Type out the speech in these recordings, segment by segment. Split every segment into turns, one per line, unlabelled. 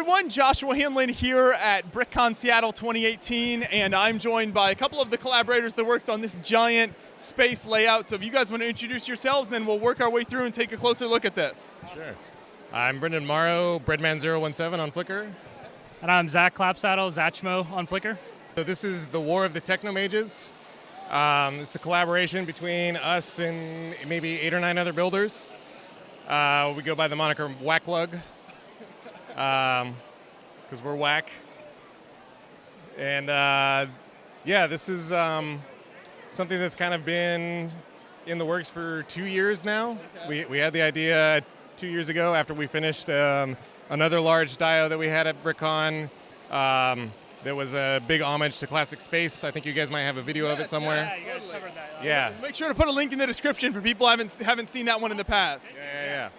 everyone, Joshua Hanlon here at BrickCon Seattle 2018, and I'm joined by a couple of the collaborators that worked on this giant space layout. So if you guys want to introduce yourselves, then we'll work our way through and take a closer look at this.
Sure. I'm Brendan Morrow, Breadman017 on Flickr.
And I'm Zach Clapsaddle, Zachmo on Flickr.
So this is the War of the Technomages. It's a collaboration between us and maybe 8 or 9 other builders. We go by the moniker WACKLUG, because we're whack. And yeah, this is something that's kind of been in the works for 2 years now. Okay. We had the idea 2 years ago after we finished another large dio that we had at BrickCon. There was a big homage to classic space. I think you guys might have a video of it somewhere.
Yeah, you guys covered that.
Yeah.
Make sure to put a link in the description for people who haven't seen that one in the past.
Yeah.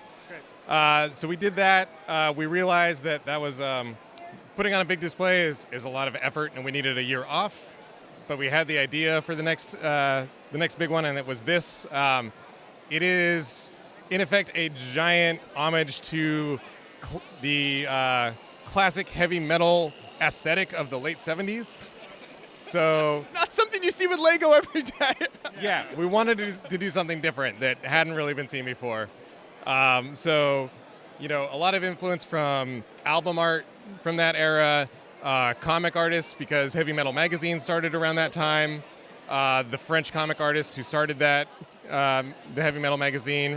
So we did that. We realized that was putting on a big display is a lot of effort, and we needed a year off. But we had the idea for the next big one, and it was this. It is, in effect, a giant homage to the classic heavy metal aesthetic of the late 70s. So
not something you see with Lego every day.
Yeah, we wanted to do something different that hadn't really been seen before. So, you know, a lot of influence from album art from that era, comic artists, because Heavy Metal Magazine started around that time. The French comic artists who started that, the Heavy Metal Magazine,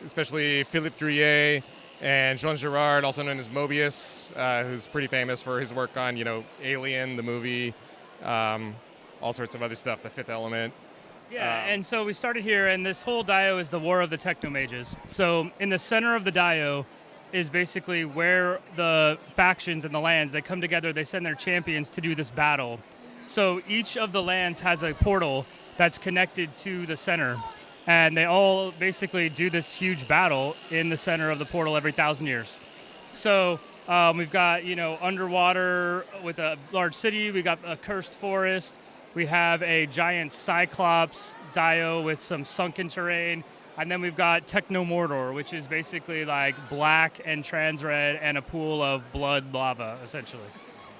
especially Philippe Drouillet and Jean Girard, also known as Mobius, who's pretty famous for his work on, you know, Alien, the movie, all sorts of other stuff, The Fifth Element.
Yeah, and so we started here, and this whole dio is the War of the Technomages. So in the center of the dio is basically where the factions and the lands, they come together, they send their champions to do this battle. So each of the lands has a portal that's connected to the center, and they all basically do this huge battle in the center of the portal every 1,000 years. So we've got, you know, underwater with a large city, we got a cursed forest, we have a giant Cyclops dio with some sunken terrain, and then we've got Technomortar, which is basically like black and trans red and a pool of blood lava, essentially.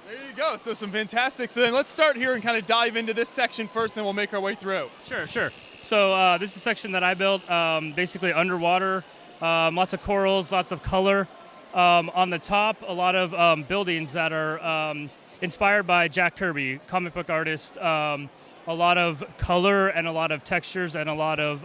There you go. So some fantastic. So then let's start here and kind of dive into this section first, and we'll make our way through.
Sure. So this is a section that I built, basically underwater, lots of corals, lots of color. On the top, a lot of buildings that are inspired by Jack Kirby, comic book artist. A lot of color and a lot of textures and a lot of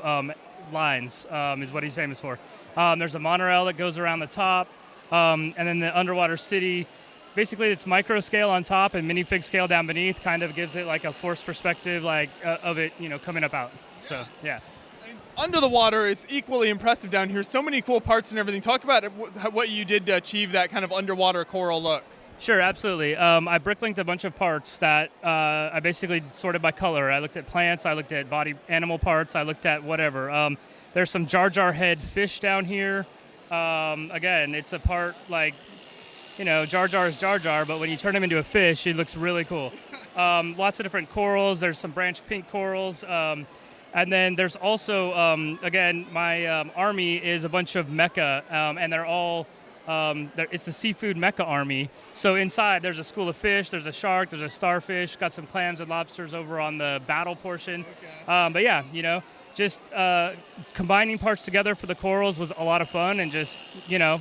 lines is what he's famous for. There's a monorail that goes around the top, and then the underwater city. Basically, it's micro scale on top and minifig scale down beneath. Kind of gives it like a forced perspective, like of it, you know, coming up out. So yeah.
Under the water is equally impressive down here. So many cool parts and everything. Talk about what you did to achieve that kind of underwater coral look.
Sure, absolutely. I bricklinked a bunch of parts that I basically sorted by color. I looked at plants, I looked at body animal parts, I looked at whatever. There's some Jar Jar head fish down here. Again, it's a part like, you know, Jar Jar is Jar Jar, but when you turn him into a fish, he looks really cool. Lots of different corals. There's some branch pink corals. And then there's also, again, my army is a bunch of mecha, and they're all, it's the seafood mecha army. So inside there's a school of fish, there's a shark, there's a starfish, got some clams and lobsters over on the battle portion. Okay. But yeah, you know, just combining parts together for the corals was a lot of fun, and just, you know,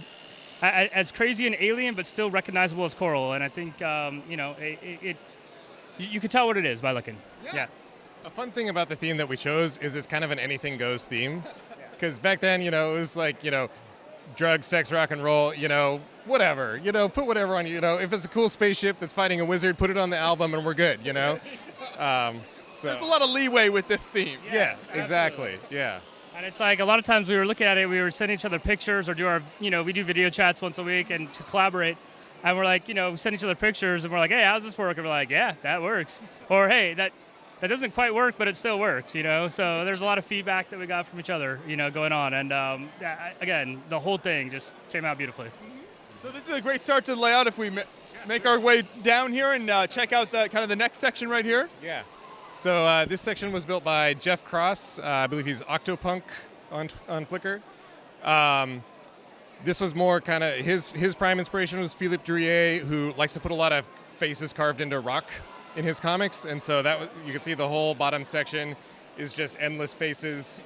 as crazy and alien, but still recognizable as coral. And I think, you know, you can tell what it is by looking. Yeah.
A fun thing about the theme that we chose is it's kind of an anything goes theme. Because back then, you know, it was like, you know, drugs, sex, rock and roll, you know, whatever. You know, put whatever on, you know, if it's a cool spaceship that's fighting a wizard, put it on the album and we're good, you know? So
there's a lot of leeway with this theme.
Yes, exactly. Yeah.
And it's like a lot of times we were looking at it, we were sending each other pictures or do our, you know, we do video chats once a week and to collaborate. And we're like, you know, send each other pictures and we're like, hey, how's this work? And we're like, yeah, that works. Or, hey, that doesn't quite work, but it still works, you know? So there's a lot of feedback that we got from each other, you know, going on. And again, the whole thing just came out beautifully.
So this is a great start to the layout if we make our way down here and check out the kind of the next section right here.
Yeah. So this section was built by Jeff Cross. I believe he's Octopunk on Flickr. this was more kind of his prime inspiration was Philippe Drouillet, who likes to put a lot of faces carved into rock in his comics, and so that was, you can see the whole bottom section is just endless faces.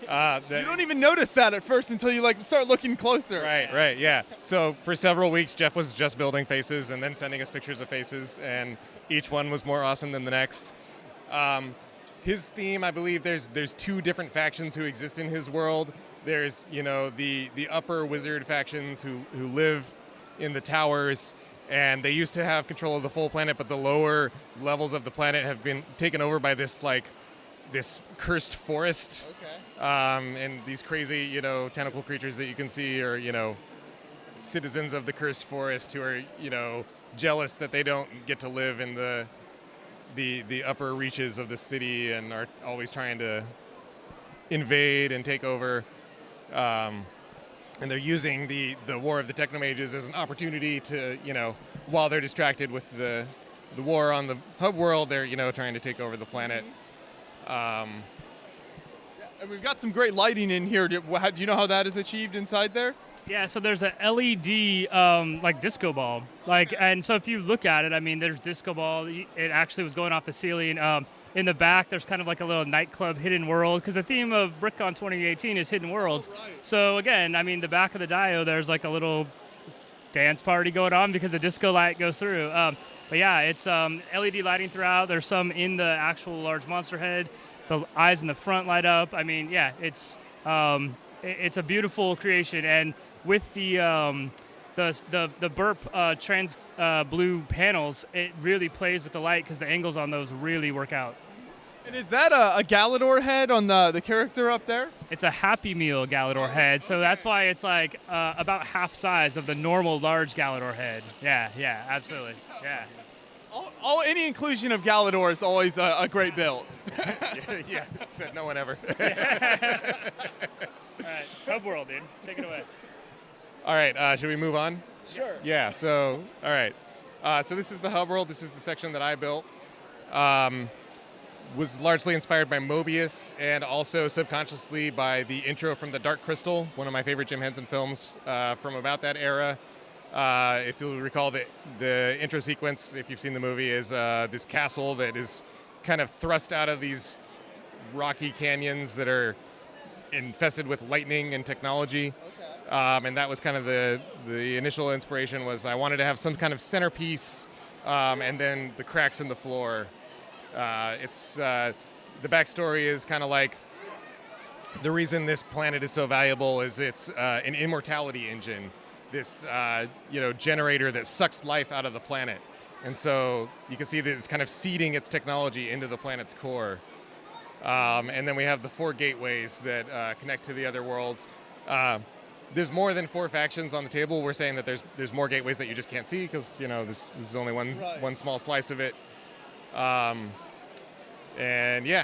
Right. You don't even notice that at first until you like start looking closer.
Right, yeah. So for several weeks, Jeff was just building faces and then sending us pictures of faces, and each one was more awesome than the next. His theme, I believe, there's two different factions who exist in his world. There's, you know, the upper wizard factions who live in the towers, and they used to have control of the full planet, but the lower levels of the planet have been taken over by this cursed forest.
Okay.
And these crazy, you know, tentacle creatures that you can see are, you know, citizens of the cursed forest who are, you know, jealous that they don't get to live in the upper reaches of the city and are always trying to invade and take over. And they're using the war of the Technomages as an opportunity to, you know, while they're distracted with the war on the hub world, they're, you know, trying to take over the planet.
And we've got some great lighting in here. Do you know how that is achieved inside there?
Yeah, so there's a LED like disco ball, and so if you look at it, I mean, there's disco ball. It actually was going off the ceiling. In the back, there's kind of like a little nightclub hidden world, because the theme of BrickCon 2018 is hidden worlds.
Oh, right.
So again, I mean, the back of the dio, there's like a little dance party going on because the disco light goes through. But yeah, it's LED lighting throughout. There's some in the actual large monster head. The eyes in the front light up. I mean, yeah, it's a beautiful creation, and with the burp trans blue panels, it really plays with the light because the angles on those really work out.
And is that a Galador head on the character up there?
It's a Happy Meal Galador head, so that's why it's like about half size of the normal large Galador head. Yeah, absolutely. Yeah.
Any inclusion of Galador is always a great build.
Yeah, said no one ever.
All right, Hub World, dude. Take it away.
All right, should we move on?
Sure.
Yeah, so, all right. So this is the hub world. This is the section that I built. Was largely inspired by Mobius and also subconsciously by the intro from The Dark Crystal, one of my favorite Jim Henson films from about that era. If you'll recall, the intro sequence, if you've seen the movie, is this castle that is kind of thrust out of these rocky canyons that are infested with lightning and technology. Okay. And that was kind of the initial inspiration. Was I wanted to have some kind of centerpiece, and then the cracks in the floor. The backstory is kind of like the reason this planet is so valuable is it's an immortality engine. This generator that sucks life out of the planet, and so you can see that it's kind of seeding its technology into the planet's core. And then we have the 4 gateways that connect to the other worlds. There's more than 4 factions on the table. We're saying that there's more gateways that you just can't see because this is only one small slice of it. And yeah.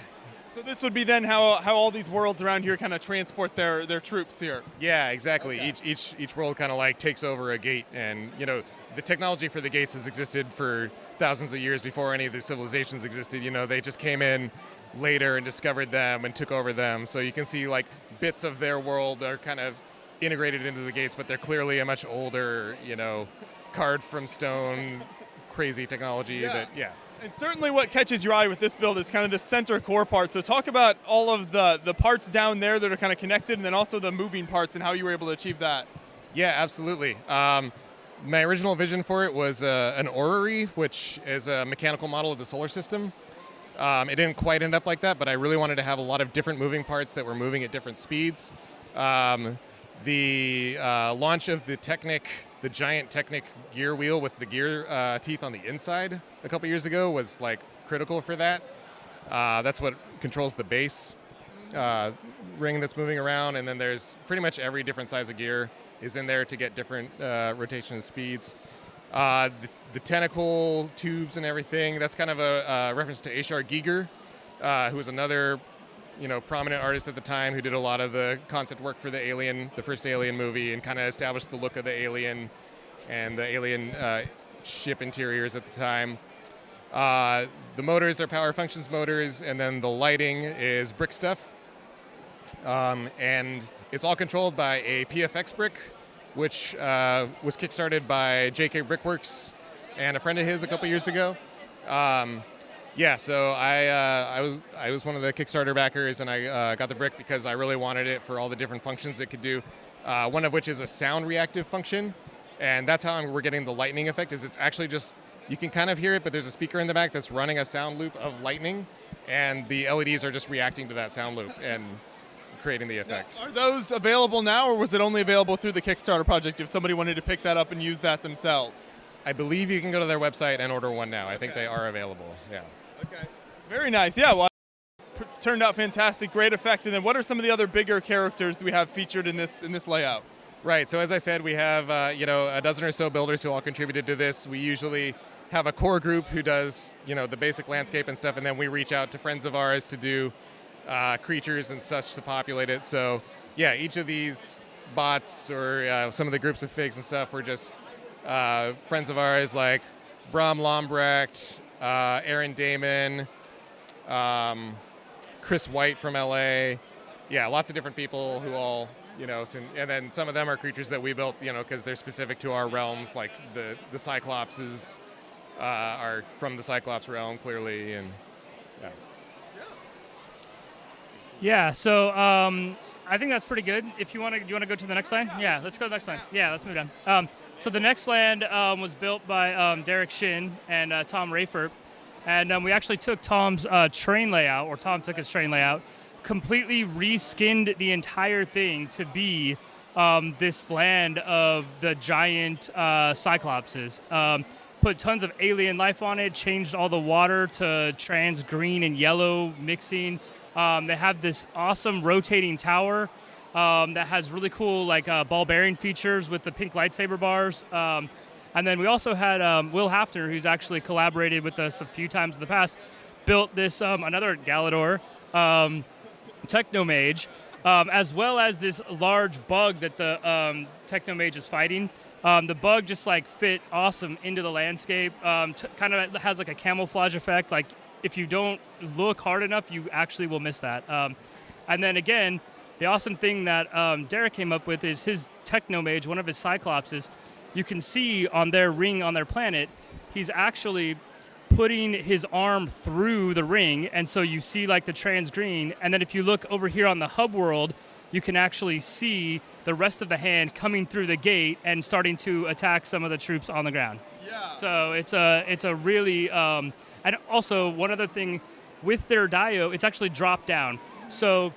So this would be then how all these worlds around here kind of transport their troops here.
Yeah, exactly.
Okay.
Each world kind of like takes over a gate, and the technology for the gates has existed for thousands of years before any of the civilizations existed. They just came in later and discovered them and took over them. So you can see like bits of their world are kind of integrated into the gates, but they're clearly a much older, carved from stone, crazy technology.
And certainly what catches your eye with this build is kind of the center core part. So talk about all of the parts down there that are kind of connected, and then also the moving parts and how you were able to achieve that.
Yeah, absolutely. My original vision for it was an orrery, which is a mechanical model of the solar system. It didn't quite end up like that, but I really wanted to have a lot of different moving parts that were moving at different speeds. The launch of the giant Technic gear wheel with the gear teeth on the inside a couple years ago was like critical for that. That's what controls the base ring that's moving around, and then there's pretty much every different size of gear is in there to get different rotation and speeds. The tentacle tubes and everything, that's kind of a reference to H.R. Giger, who was another prominent artist at the time who did a lot of the concept work for the first Alien movie, and kind of established the look of the alien and the alien ship interiors at the time. The motors are power functions motors, and then the lighting is brick stuff. And it's all controlled by a PFX brick which was kickstarted by JK Brickworks and a friend of his a couple years ago. Yeah, so I was one of the Kickstarter backers, and I got the brick because I really wanted it for all the different functions it could do. One of which is a sound reactive function, and that's how we're getting the lightning effect. Is it's actually just, you can kind of hear it, but there's a speaker in the back that's running a sound loop of lightning, and the LEDs are just reacting to that sound loop and creating the effect.
Are those available now, or was it only available through the Kickstarter project if somebody wanted to pick that up and use that themselves?
I believe you can go to their website and order one now. I think they are available. Yeah.
Okay. Very nice. Yeah. Well, turned out fantastic. Great effect. And then, what are some of the other bigger characters that we have featured in this layout?
Right. So as I said, we have a dozen or so builders who all contributed to this. We usually have a core group who does the basic landscape and stuff, and then we reach out to friends of ours to do creatures and such to populate it. So yeah, each of these bots or some of the groups of figs and stuff were just friends of ours, like Bram Lombrecht, Aaron Damon, Chris White from LA. Yeah, lots of different people who all, and then some of them are creatures that we built, because they're specific to our realms, like the Cyclopses are from the Cyclops realm, clearly, and yeah.
Yeah, so I think that's pretty good. If you want to go to the next line? Yeah, let's go to the next line. Yeah, let's move on. So the next land was built by Derek Shin and Tom Rayford. And we actually took Tom's train layout, or Tom took his train layout, completely reskinned the entire thing to be this land of the giant Cyclopses. Put tons of alien life on it, changed all the water to trans green and yellow mixing. They have this awesome rotating tower that has really cool ball bearing features with the pink lightsaber bars. And then we also had Will Hafner, who's actually collaborated with us a few times in the past, built this another Galador Technomage, as well as this large bug that the Technomage is fighting. The bug just fit awesome into the landscape. Kind of has a camouflage effect. Like if you don't look hard enough, you actually will miss that. And then again, the awesome thing that Derek came up with is his Technomage, one of his Cyclopses. You can see on their ring on their planet, he's actually putting his arm through the ring, and so you see the trans green. And then if you look over here on the hub world, you can actually see the rest of the hand coming through the gate and starting to attack some of the troops on the ground.
Yeah.
So it's a really and also one other thing with their Dio, it's actually dropped down. So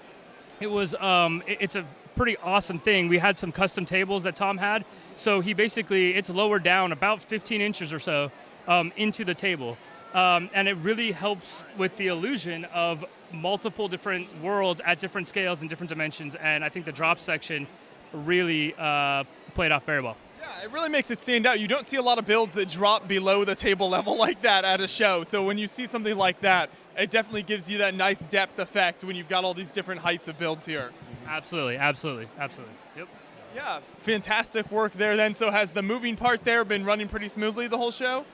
it was it's a pretty awesome thing. We had some custom tables that Tom had. So it's lowered down about 15 inches or so into the table. And it really helps with the illusion of multiple different worlds at different scales and different dimensions. And I think the drop section really played off very well.
Yeah, it really makes it stand out. You don't see a lot of builds that drop below the table level like that at a show. So when you see something like that, it definitely gives you that nice depth effect when you've got all these different heights of builds here.
Absolutely. Yep.
Yeah, fantastic work there then. So has the moving part there been running pretty smoothly the whole show?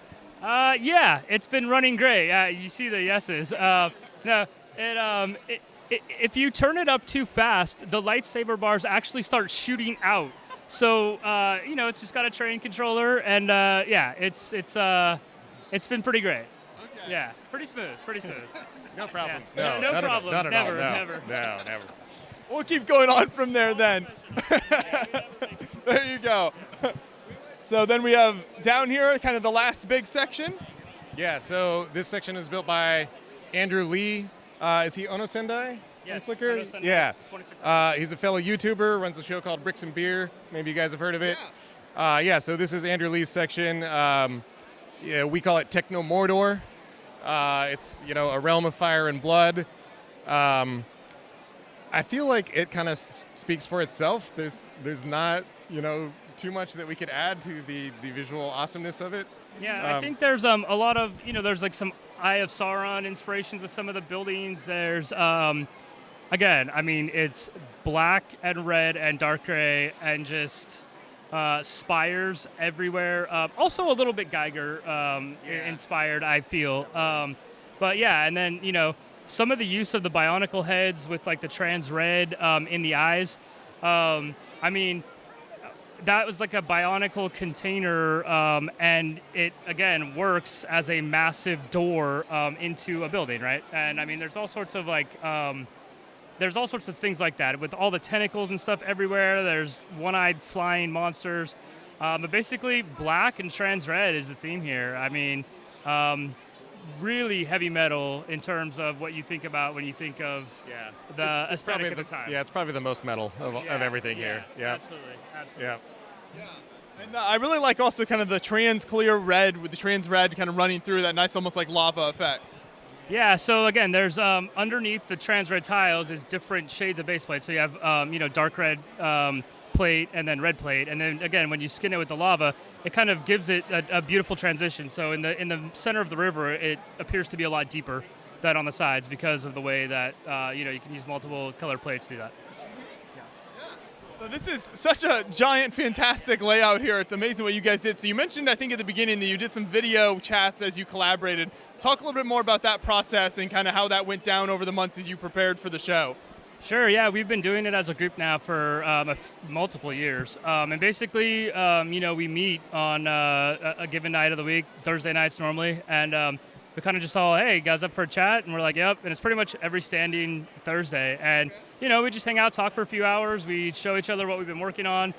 Yeah, it's been running great. You see the yeses. No, if you turn it up too fast, the lightsaber bars actually start shooting out. So it's just got a train controller, and it's been pretty great.
Okay.
Yeah, pretty smooth.
No problems.
Yeah. No problems.
Not at all.
Never.
No, never.
We'll keep going on from there then. There you go. So then we have down here kind of the last big section.
Yeah, so this section is built by Andrew Lee. Is he Ono Sendai?
Yes,
on Flickr?
Ono Sendai,
Yeah.
2600.
He's a fellow YouTuber, runs a show called Bricks and Beer. Maybe you guys have heard of it. Yeah, so this is Andrew Lee's section. Yeah, we call it Technomordor. It's, a realm of fire and blood. I feel like it kind of speaks for itself. There's not, too much that we could add to the visual awesomeness of it.
Yeah, I think there's a lot of, there's some Eye of Sauron inspirations with some of the buildings. There's, again, it's black and red and dark gray and just spires everywhere. Also a little bit Geiger inspired, I feel. But yeah, and then, some of the use of the bionicle heads with the trans red in the eyes. that was like a bionicle container, and it again works as a massive door into a building, right? And I mean, there's all sorts of things like that with all the tentacles and stuff everywhere. There's one-eyed flying monsters, but basically black and trans red is the theme here. I mean, really heavy metal in terms of what you think about when you think of the aesthetic of the time.
Yeah, it's probably the most metal of everything here. Yeah,
absolutely.
Yeah.
And I really like also kind of the trans clear red with the trans red kind of running through that nice, almost like lava effect.
Yeah, so again, there's underneath the trans red tiles is different shades of base plate. So you have dark red plate and then red plate, and then again when you skin it with the lava, it kind of gives it a beautiful transition. So in the center of the river, it appears to be a lot deeper than on the sides because of the way that you can use multiple color plates to do that.
So this is such a giant, fantastic layout here. It's amazing what you guys did. So you mentioned, I think at the beginning, that you did some video chats as you collaborated. Talk a little bit more about that process and kind of how that went down over the months as you prepared for the show.
Sure, yeah, we've been doing it as a group now for multiple years. And basically, we meet on a given night of the week, Thursday nights normally, and we kind of just all, hey, guys up for a chat? And we're like, yep, and it's pretty much every standing Thursday. And we just hang out, talk for a few hours. We show each other what we've been working on.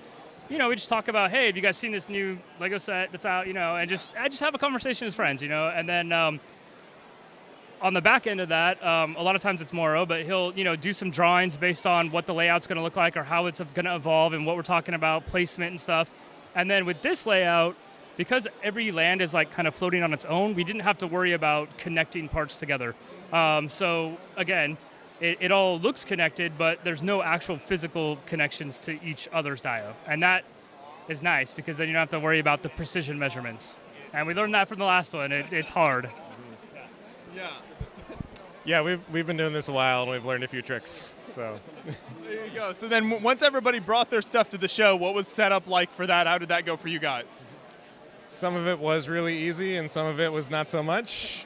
We just talk about, hey, have you guys seen this new Lego set that's out? And just have a conversation as friends, And then on the back end of that, a lot of times it's Moro, but he'll, do some drawings based on what the layout's going to look like or how it's going to evolve and what we're talking about, placement and stuff. And then with this layout, because every land is like kind of floating on its own, we didn't have to worry about connecting parts together. So again, it all looks connected, but there's no actual physical connections to each other's dio. And that is nice because then you don't have to worry about the precision measurements. And we learned that from the last one. It's hard.
Yeah.
Yeah, we've been doing this a while, and we've learned a few tricks. So
there you go. So then once everybody brought their stuff to the show, what was set up like for that? How did that go for you guys?
some of it was really easy, and some of it was not so much.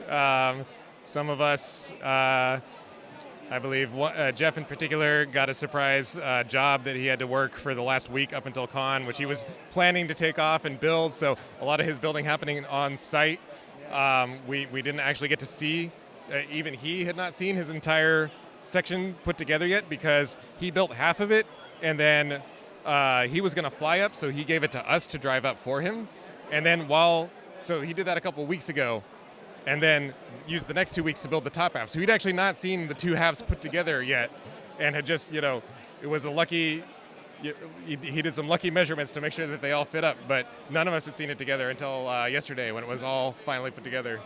Some of us, I believe Jeff in particular, got a surprise job that he had to work for the last week up until con, which he was planning to take off and build. So a lot of his building happening on site. We didn't actually get to see. Even he had not seen his entire section put together yet because he built half of it, and then he was going to fly up, so he gave it to us to drive up for him. And then so he did that a couple weeks ago, and then used the next 2 weeks to build the top half. So he'd actually not seen the two halves put together yet, and had just, it was a lucky, he did some lucky measurements to make sure that they all fit up, but none of us had seen it together until yesterday when it was all finally put together.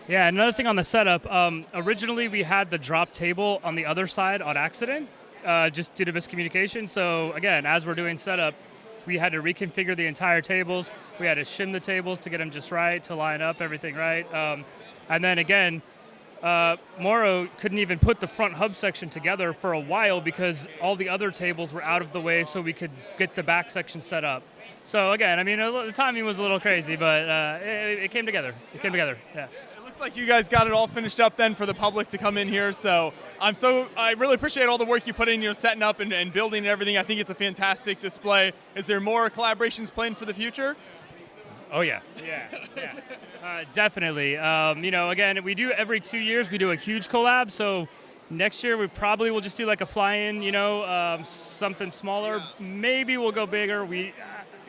Yeah, another thing on the setup, originally we had the drop table on the other side on accident, just due to miscommunication. So again, as we're doing setup, we had to reconfigure the entire tables. We had to shim the tables to get them just right, to line up everything right. And then again, Moro couldn't even put the front hub section together for a while because all the other tables were out of the way so we could get the back section set up. So again, I mean, the timing was a little crazy, but it came together. It came together, yeah.
Looks like you guys got it all finished up then for the public to come in here. So I really appreciate all the work you put in, setting up and building and everything. I think it's a fantastic display. Is there more collaborations planned for the future?
Oh yeah.
Yeah. Definitely. Again, we do every 2 years, we do a huge collab. So next year we probably will just do like a fly-in, something smaller. Yeah. Maybe we'll go bigger. We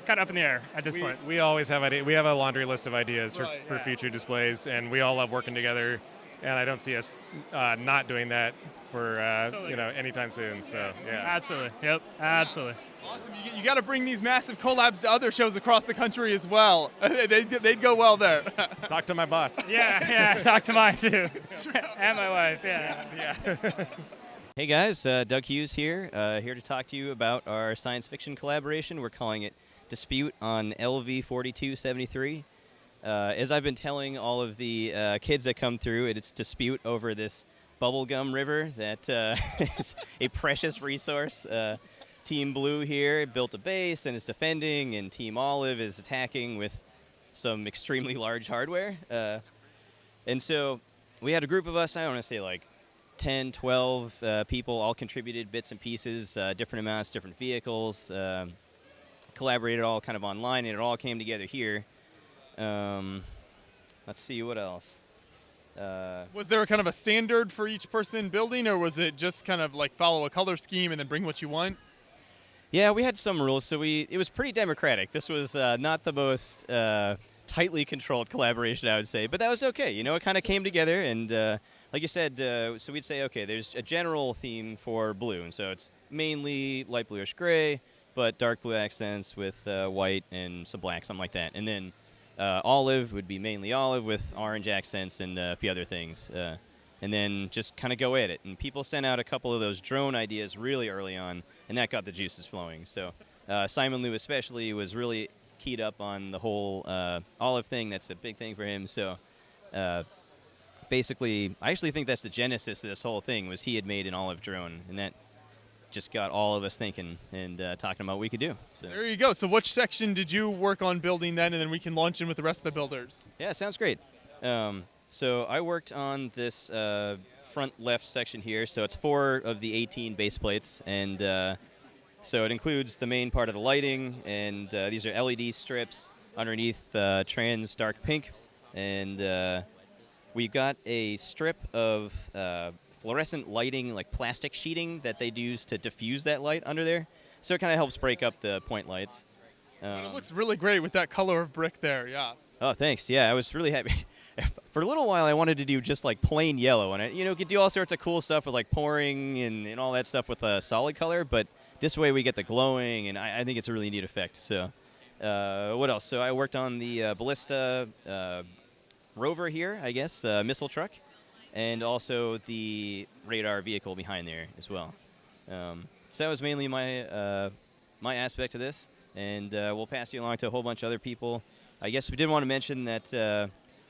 kind of up in the air at this point.
We always have ideas. We have a laundry list of ideas for future displays, and we all love working together. And I don't see us not doing that for
totally.
Anytime soon. So yeah.
Absolutely. Yep. Absolutely.
Awesome. You got to bring these massive collabs to other shows across the country as well. They'd go well there.
Talk to my boss.
Yeah. Talk to mine too, and my wife. Yeah.
Hey guys, Doug Hughes here to talk to you about our science fiction collaboration. We're calling it Dispute on LV 4273. As I've been telling all of the kids that come through, it's dispute over this bubblegum river that is a precious resource. Team Blue here built a base and is defending, and Team Olive is attacking with some extremely large hardware. And so we had a group of us, I don't want to say like 10, 12 people, all contributed bits and pieces, different amounts, different vehicles. collaborated all kind of online, and it all came together here. Let's see, what else?
Was there a kind of a standard for each person building, or was it just kind of like follow a color scheme and then bring what you want?
Yeah, we had some rules, so it was pretty democratic. This was not the most tightly controlled collaboration, I would say, but that was okay. You know, it kind of came together, and like you said, so we'd say, okay, there's a general theme for blue, and so it's mainly light bluish gray, but dark blue accents with white and some black, something like that. And then olive would be mainly olive with orange accents and a few other things. And then just kind of go at it. And people sent out a couple of those drone ideas really early on, and that got the juices flowing. So Simon Liu especially was really keyed up on the whole olive thing. That's a big thing for him. So basically, I actually think that's the genesis of this whole thing, was he had made an olive drone, and that just got all of us thinking and talking about what we could do. So.
There you go. So which section did you work on building then, and then we can launch in with the rest of the builders?
Yeah, sounds great. So I worked on this front left section here. So it's 4 of the 18 base plates, and so it includes the main part of the lighting, and these are LED strips underneath trans dark pink, and we've got a strip of fluorescent lighting, like plastic sheeting that they'd use to diffuse that light under there. So it kind of helps break up the point lights.
It looks really great with that color of brick there, yeah.
Oh, thanks. Yeah, I was really happy. For a little while, I wanted to do just like plain yellow, and I could do all sorts of cool stuff with like pouring and all that stuff with a solid color, but this way we get the glowing, and I think it's a really neat effect. So what else? So I worked on the ballista rover here, I guess, missile truck, and also the radar vehicle behind there as well. So that was mainly my my aspect of this, and we'll pass you along to a whole bunch of other people. I guess we did want to mention that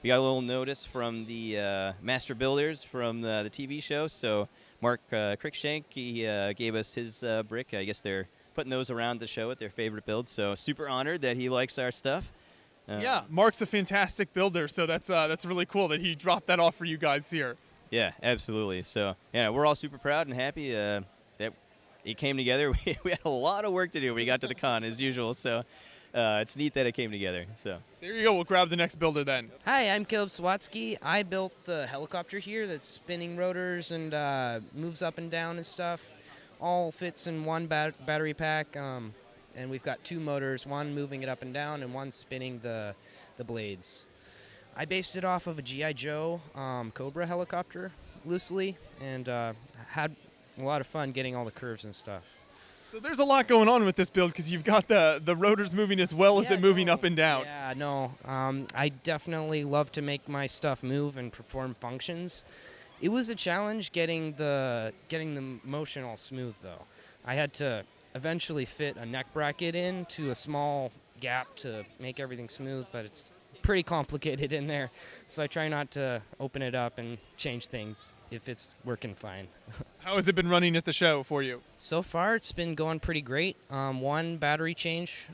we got a little notice from the master builders from the TV show. So Mark Crickshank, he gave us his brick. I guess they're putting those around the show at their favorite builds. So super honored that he likes our stuff.
Yeah, Mark's a fantastic builder, so that's really cool that he dropped that off for you guys here.
Yeah, absolutely. So yeah, we're all super proud and happy that it came together. We had a lot of work to do when we got to the con as usual. So it's neat that it came together. So
there you go. We'll grab the next builder then.
Hi, I'm Caleb Sawatsky. I built the helicopter here that's spinning rotors and moves up and down and stuff. All fits in one battery pack. And we've got 2 motors, one moving it up and down and one spinning the blades. I based it off of a G.I. Joe Cobra helicopter loosely, and had a lot of fun getting all the curves and stuff.
So there's a lot going on with this build because you've got the rotors moving as well as it moving up and down.
Yeah, no. I definitely love to make my stuff move and perform functions. It was a challenge getting the motion all smooth, though. I had to eventually fit a neck bracket into a small gap to make everything smooth, but it's pretty complicated in there, so I try not to open it up and change things if it's working fine.
How has it been running at the show for you?
So far, it's been going pretty great. 1 battery change,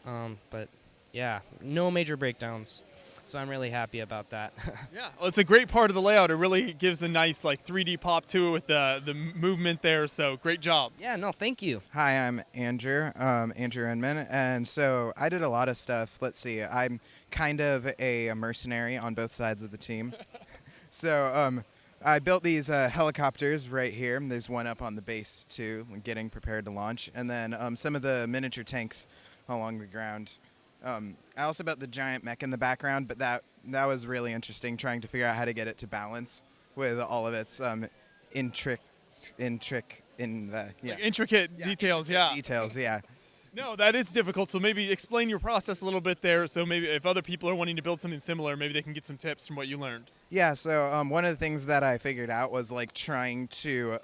but yeah, no major breakdowns. So I'm really happy about that.
Yeah, well, it's a great part of the layout. It really gives a nice like 3D pop to it with the movement there. So great job.
Yeah, no, thank you.
Hi, I'm Andrew Inman, and so I did a lot of stuff. Let's see, I'm kind of a mercenary on both sides of the team. So I built these helicopters right here. There's one up on the base too, getting prepared to launch, and then some of the miniature tanks along the ground. I also built the giant mech in the background, but that was really interesting, trying to figure out how to get it to balance with all of its intricate details. Details, yeah.
No, that is difficult. So maybe explain your process a little bit there. So maybe if other people are wanting to build something similar, maybe they can get some tips from what you learned.
Yeah, so one of the things that I figured out was like trying to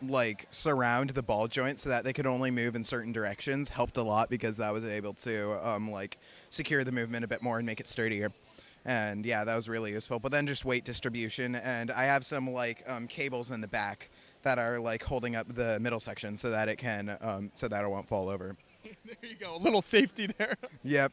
like surround the ball joint so that they could only move in certain directions helped a lot, because that was able to like secure the movement a bit more and make it sturdier. And yeah, that was really useful. But then just weight distribution, and I have some like cables in the back that are like holding up the middle section so that it can so that it won't fall over.
There you go, a little safety there.
Yep.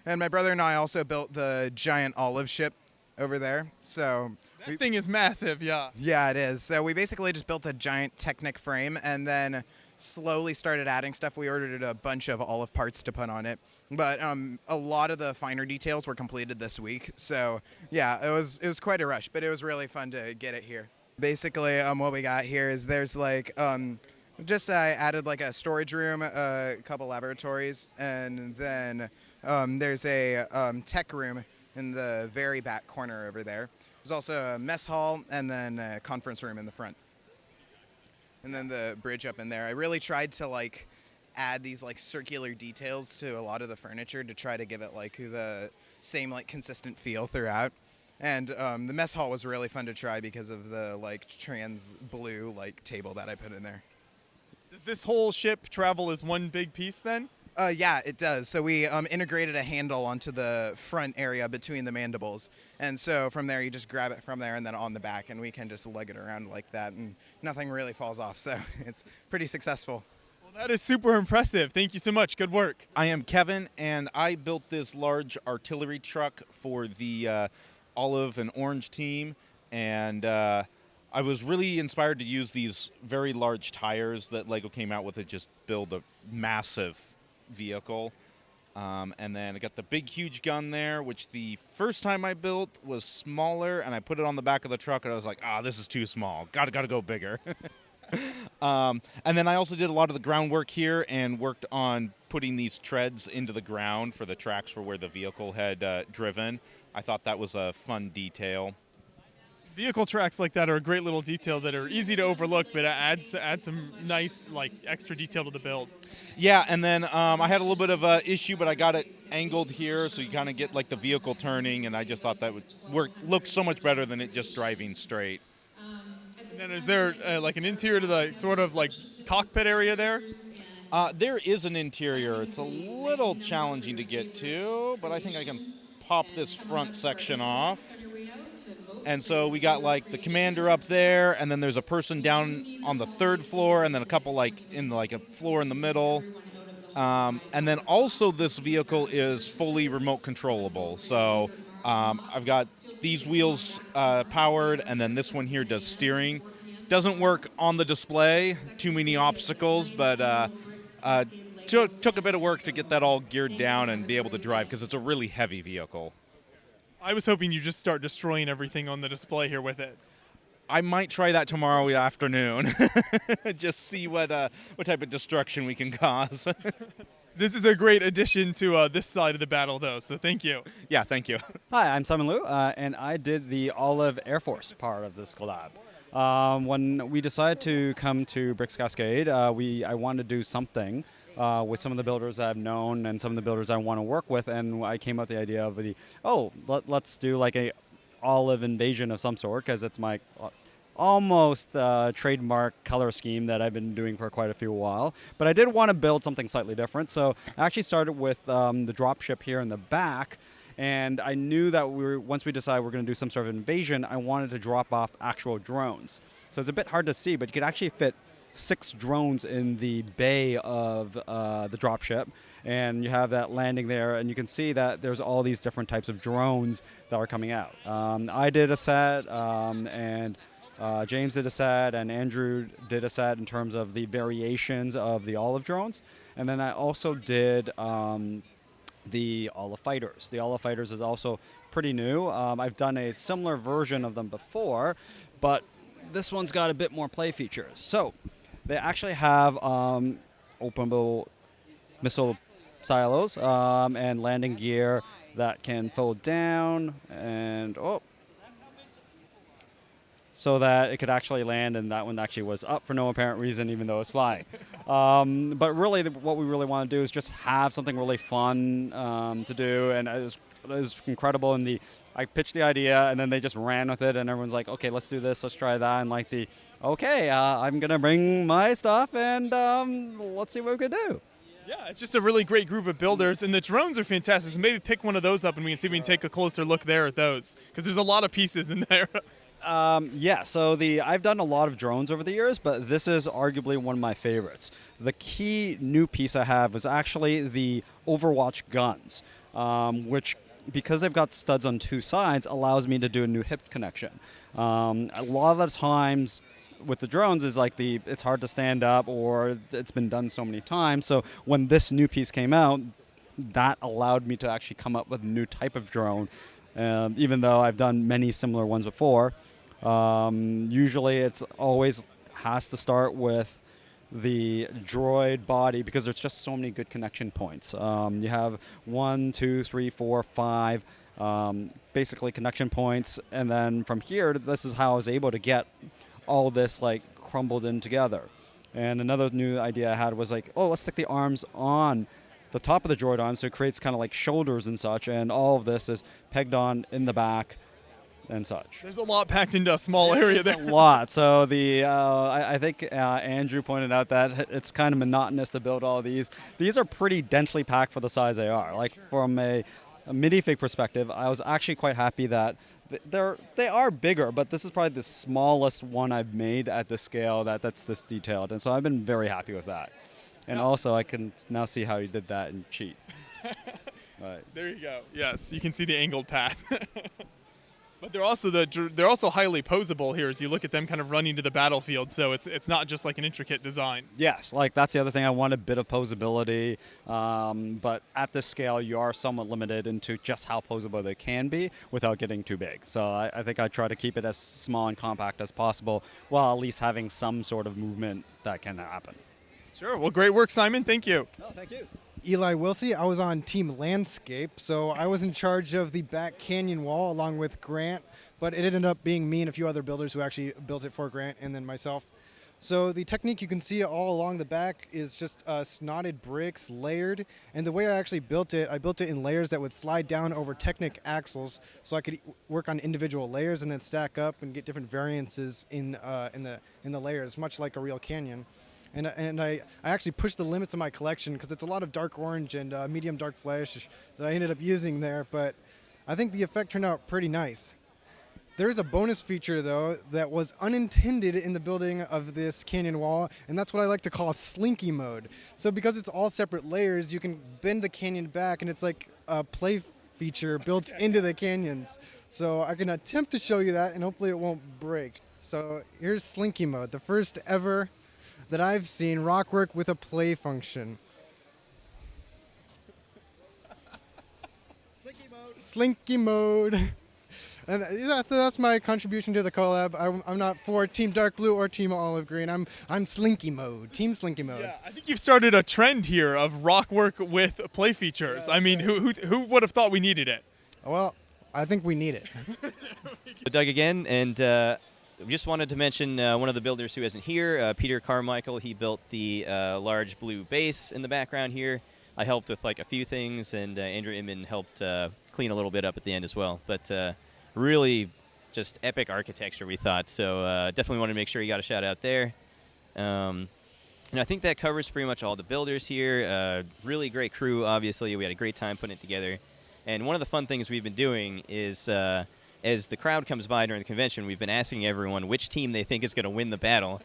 And my brother and I also built the giant olive ship over there. So
that thing is massive, yeah.
Yeah, it is. So we basically just built a giant Technic frame, and then slowly started adding stuff. We ordered a bunch of olive parts to put on it, but a lot of the finer details were completed this week. So yeah, it was quite a rush, but it was really fun to get it here. Basically, what we got here is there's like just I added like a storage room, a couple laboratories, and then there's a tech room in the very back corner over there. There's also a mess hall and then a conference room in the front. And then the bridge up in there. I really tried to like add these like circular details to a lot of the furniture to try to give it like the same like consistent feel throughout. And the mess hall was really fun to try because of the like trans blue like table that I put in there.
Does this whole ship travel as one big piece then?
Yeah, it does. So we integrated a handle onto the front area between the mandibles. And so from there, you just grab it from there and then on the back, and we can just lug it around like that, and nothing really falls off. So it's pretty successful.
Well, that is super impressive. Thank you so much. Good work.
I am Kevin, and I built this large artillery truck for the olive and orange team, and I was really inspired to use these very large tires that LEGO came out with to just build a massive vehicle. And then I got the big huge gun there, which the first time I built was smaller, and I put it on the back of the truck and I was like, this is too small, gotta go bigger. And then I also did a lot of the groundwork here and worked on putting these treads into the ground for the tracks for where the vehicle had driven. I thought that was a fun detail.
Vehicle tracks like that are a great little detail that are easy to overlook, but it adds some nice like extra detail to the build.
Yeah, and then I had a little bit of an issue, but I got it angled here, so you kind of get like the vehicle turning, and I just thought that would look so much better than it just driving straight.
And then is there like an interior to the sort of like cockpit area there?
There is an interior. It's a little challenging to get to, but I think I can pop this front section off. And so we got like the commander up there, and then there's a person down on the 3rd floor, and then a couple like in like a floor in the middle. And then also this vehicle is fully remote controllable. So I've got these wheels powered, and then this one here does steering. Doesn't work on the display, too many obstacles, but took a bit of work to get that all geared down and be able to drive, because it's a really heavy vehicle.
I was hoping you just start destroying everything on the display here with it.
I might try that tomorrow afternoon. Just see what type of destruction we can cause.
This is a great addition to this side of the battle, though, so thank you.
Yeah, thank you.
Hi, I'm Simon Liu, and I did the Olive Air Force part of this collab. When we decided to come to Bricks Cascade, I wanted to do something with some of the builders that I've known and some of the builders I want to work with, and I came up with the idea of let's do like a olive invasion of some sort, because it's my almost trademark color scheme that I've been doing for quite a few while. But I did want to build something slightly different, so I actually started with the dropship here in the back, and I knew that once we decided we're going to do some sort of invasion, I wanted to drop off actual drones. So it's a bit hard to see, but you could actually fit 6 drones in the bay of the dropship, and you have that landing there, and you can see that there's all these different types of drones that are coming out. I did a set, and James did a set, and Andrew did a set in terms of the variations of the olive drones, and then I also did the olive fighters. The olive fighters is also pretty new. I've done a similar version of them before, but this one's got a bit more play features. So they actually have openable missile silos and landing gear that can fold down and so that it could actually land, and that one actually was up for no apparent reason, even though it was flying. But really, what we really want to do is just have something really fun to do, and it was incredible. And I pitched the idea, and then they just ran with it, and everyone's like, okay, let's do this, let's try that, and like I'm gonna bring my stuff, and let's see what we can do.
Yeah, it's just a really great group of builders, and the drones are fantastic, so maybe pick one of those up, and we can see if we can take a closer look there at those, because there's a lot of pieces in there.
Yeah, so I've done a lot of drones over the years, but this is arguably one of my favorites. The key new piece I have was actually the Overwatch guns, which, because they've got studs on 2 sides, allows me to do a new hip connection. A lot of the times, with the drones is like it's hard to stand up, or it's been done so many times. So when this new piece came out, that allowed me to actually come up with a new type of drone, even though I've done many similar ones before. Usually it's always has to start with the droid body, because there's just so many good connection points. You have 1, 2, 3, 4, 5 basically connection points, and then from here, this is how I was able to get all this like crumbled in together. And another new idea I had was like, oh, let's stick the arms on the top of the droid arm so it creates kind of like shoulders and such, and all of this is pegged on in the back and such.
There's a lot packed into a small area there.
A lot. So I think Andrew pointed out that it's kind of monotonous to build all these. These are pretty densely packed for the size they are. Like from a minifig perspective, I was actually quite happy that they are bigger, but this is probably the smallest one I've made at this scale that's this detailed, and so I've been very happy with that. And also, I can now see how you did that in Cheat. Right.
There you go. Yes, you can see the angled path. But they're also highly posable here as you look at them kind of running to the battlefield. So it's not just like an intricate design.
Yes, like that's the other thing. I want a bit of posability, but at this scale, you are somewhat limited into just how posable they can be without getting too big. So I think I try to keep it as small and compact as possible, while at least having some sort of movement that can happen.
Sure. Well, great work, Simon. Thank you.
Oh, thank you.
Eli Willsea. I was on Team Landscape, so I was in charge of the back canyon wall along with Grant, but it ended up being me and a few other builders who actually built it for Grant, and then myself. So the technique you can see all along the back is just snotted bricks layered, and the way I actually built it, I built it in layers that would slide down over Technic axles, so I could work on individual layers and then stack up and get different variances in the layers, much like a real canyon. And I actually pushed the limits of my collection because it's a lot of dark orange and medium dark flesh that I ended up using there, but I think the effect turned out pretty nice. There is a bonus feature, though, that was unintended in the building of this canyon wall, and that's what I like to call slinky mode. So because it's all separate layers, you can bend the canyon back, and it's like a play feature built into the canyons. So I can attempt to show you that, and hopefully it won't break. So here's slinky mode, the first ever that I've seen rock work with a play function. Slinky mode. Slinky mode. And that's my contribution to the collab. I'm not for Team Dark Blue or Team Olive Green. I'm Slinky mode, Team Slinky mode.
Yeah, I think you've started a trend here of rock work with play features. Yeah, I mean, who would have thought we needed it?
Well, I think we need it.
Doug again, and we just wanted to mention one of the builders who isn't here, Peter Carmichael. He built the large blue base in the background here. I helped with like a few things, and Andrew Inman helped clean a little bit up at the end as well. But really just epic architecture, we thought. So definitely wanted to make sure you got a shout out there. And I think that covers pretty much all the builders here. Really great crew, obviously. We had a great time putting it together. And one of the fun things we've been doing is as the crowd comes by during the convention, we've been asking everyone which team they think is going to win the battle.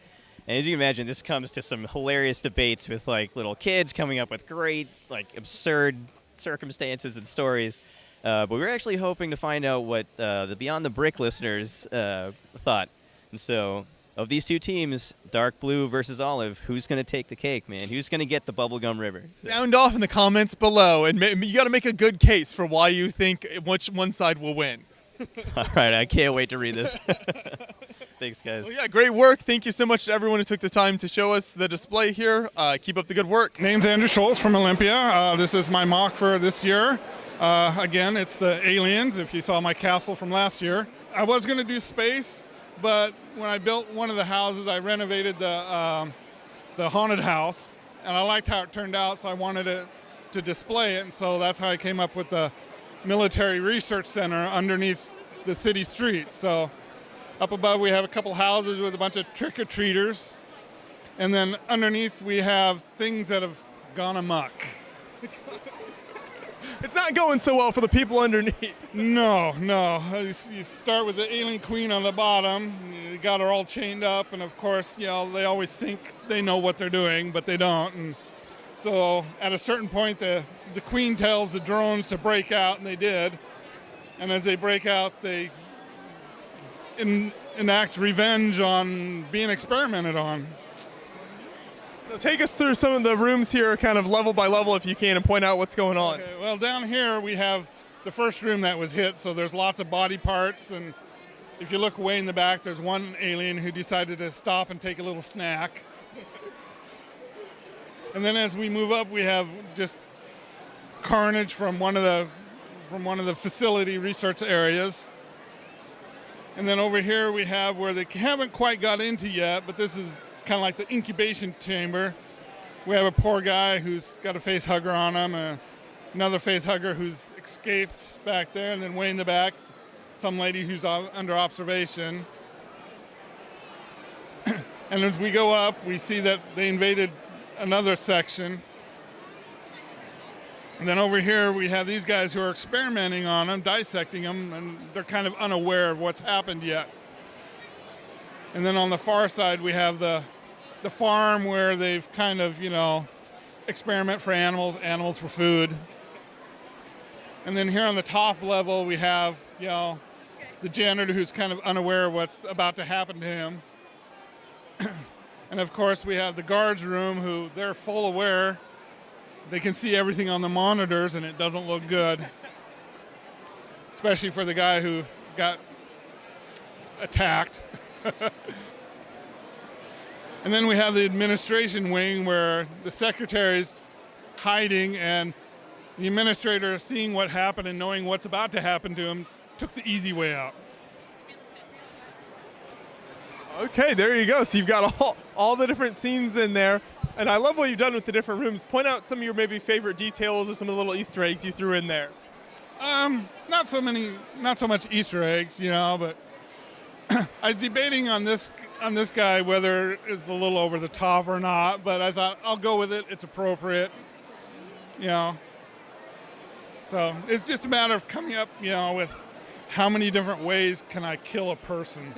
And as you can imagine, this comes to some hilarious debates with like little kids coming up with great, like absurd circumstances and stories. But we were actually hoping to find out what the Beyond the Brick listeners thought. And so, of these two teams, Dark Blue versus Olive, who's going to take the cake, man? Who's going to get the Bubblegum River?
Sound off in the comments below, and you got to make a good case for why you think which one side will win.
All right, I can't wait to read this. Thanks, guys.
Well, yeah, great work. Thank you so much to everyone who took the time to show us the display here. Keep up the good work.
Name's Andrew Schultz from Olympia. This is my mock for this year. Again, it's the aliens, if you saw my castle from last year. I was going to do space, but when I built one of the houses, I renovated the haunted house, and I liked how it turned out, so I wanted it to display it, and so that's how I came up with the Military Research Center underneath the city streets. So up above we have a couple houses with a bunch of trick-or-treaters, and then underneath we have things that have gone amok.
It's not going so well for the people underneath.
No. You start with the alien queen on the bottom. You got her all chained up, and of course, you know, they always think they know what they're doing, but they don't. And so at a certain point, the queen tells the drones to break out, and they did. And as they break out, they enact revenge on being experimented on.
So take us through some of the rooms here, kind of level by level, if you can, and point out what's going on.
Okay, well, down here we have the first room that was hit, so there's lots of body parts, and if you look way in the back, there's one alien who decided to stop and take a little snack. And then as we move up, we have just carnage from one of the facility research areas. And then over here we have where they haven't quite got into yet, but this is kind of like the incubation chamber. We have a poor guy who's got a face hugger on him, another face hugger who's escaped back there, and then way in the back, some lady who's under observation. And as we go up, we see that they invaded another section. And then over here we have these guys who are experimenting on them, dissecting them, and they're kind of unaware of what's happened yet. And then on the far side we have the farm where they've kind of, experiment for animals for food. And then here on the top level we have, the janitor who's kind of unaware of what's about to happen to him. And of course we have the guards room who they're full aware. They can see everything on the monitors and it doesn't look good. Especially for the guy who got attacked. And then we have the administration wing where the secretary's hiding and the administrator, seeing what happened and knowing what's about to happen to him, took the easy way out.
Okay, there you go. So you've got all the different scenes in there. And I love what you've done with the different rooms. Point out some of your maybe favorite details or some of the little Easter eggs you threw in there.
Not so much Easter eggs, but I was debating on this guy whether it's a little over the top or not, but I thought I'll go with it. It's appropriate, So it's just a matter of coming up, with how many different ways can I kill a person.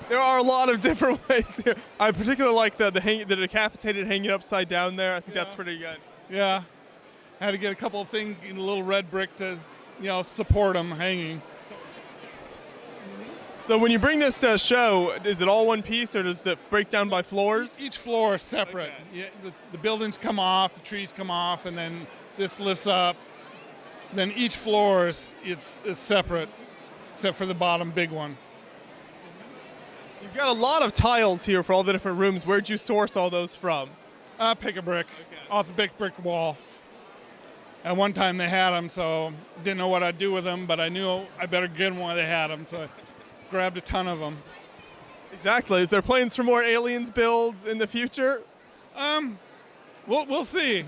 There are a lot of different ways here. I particularly like the decapitated hanging upside down there. I think that's pretty good.
Yeah. Had to get a couple of things in a little red brick to, support them hanging.
So when you bring this to a show, is it all one piece or does it break down by floors?
Each floor is separate. Okay. Yeah, the buildings come off, the trees come off, and then this lifts up. Then each floor is separate, except for the bottom big one.
You've got a lot of tiles here for all the different rooms. Where'd you source all those from?
Pick a brick, off the big brick wall. At one time they had them, so didn't know what I'd do with them, but I knew I better get them while they had them, so I grabbed a ton of them.
Exactly. Is there plans for more Aliens builds in the future?
We'll see.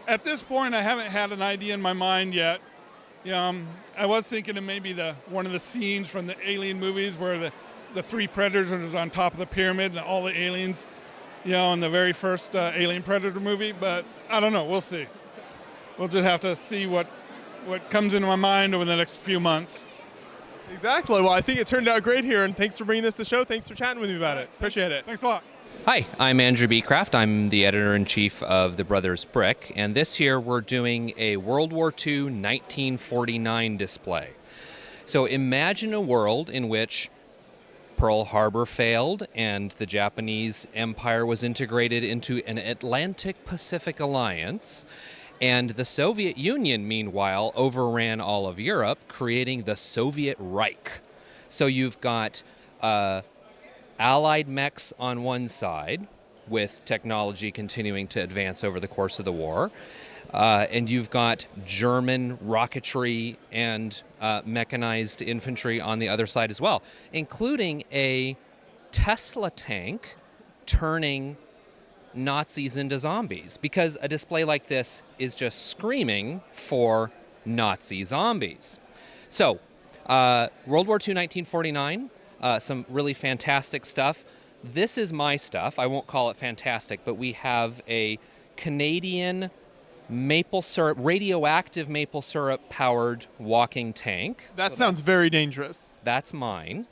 At this point, I haven't had an idea in my mind yet. I was thinking of maybe one of the scenes from the Alien movies where the three predators are on top of the pyramid and all the aliens, in the very first Alien Predator movie. But I don't know. We'll see. We'll just have to see what comes into my mind over the next few months.
Exactly. Well, I think it turned out great here, and thanks for bringing this to the show. Thanks for chatting with me about it. Appreciate it.
Thanks a lot.
Hi, I'm Andrew Beecraft. I'm the editor-in-chief of the Brothers Brick, and this year we're doing a World War II 1949 display. So imagine a world in which Pearl Harbor failed and the Japanese Empire was integrated into an Atlantic-Pacific alliance, and the Soviet Union, meanwhile, overran all of Europe, creating the Soviet Reich. So you've got Allied mechs on one side, with technology continuing to advance over the course of the war, and you've got German rocketry and mechanized infantry on the other side as well, including a Tesla tank turning Nazis into zombies, because a display like this is just screaming for Nazi zombies. So, World War II 1949, some really fantastic stuff. This is my stuff. I won't call it fantastic, but we have a Canadian maple syrup, radioactive maple syrup powered walking tank.
That sounds very dangerous.
That's mine.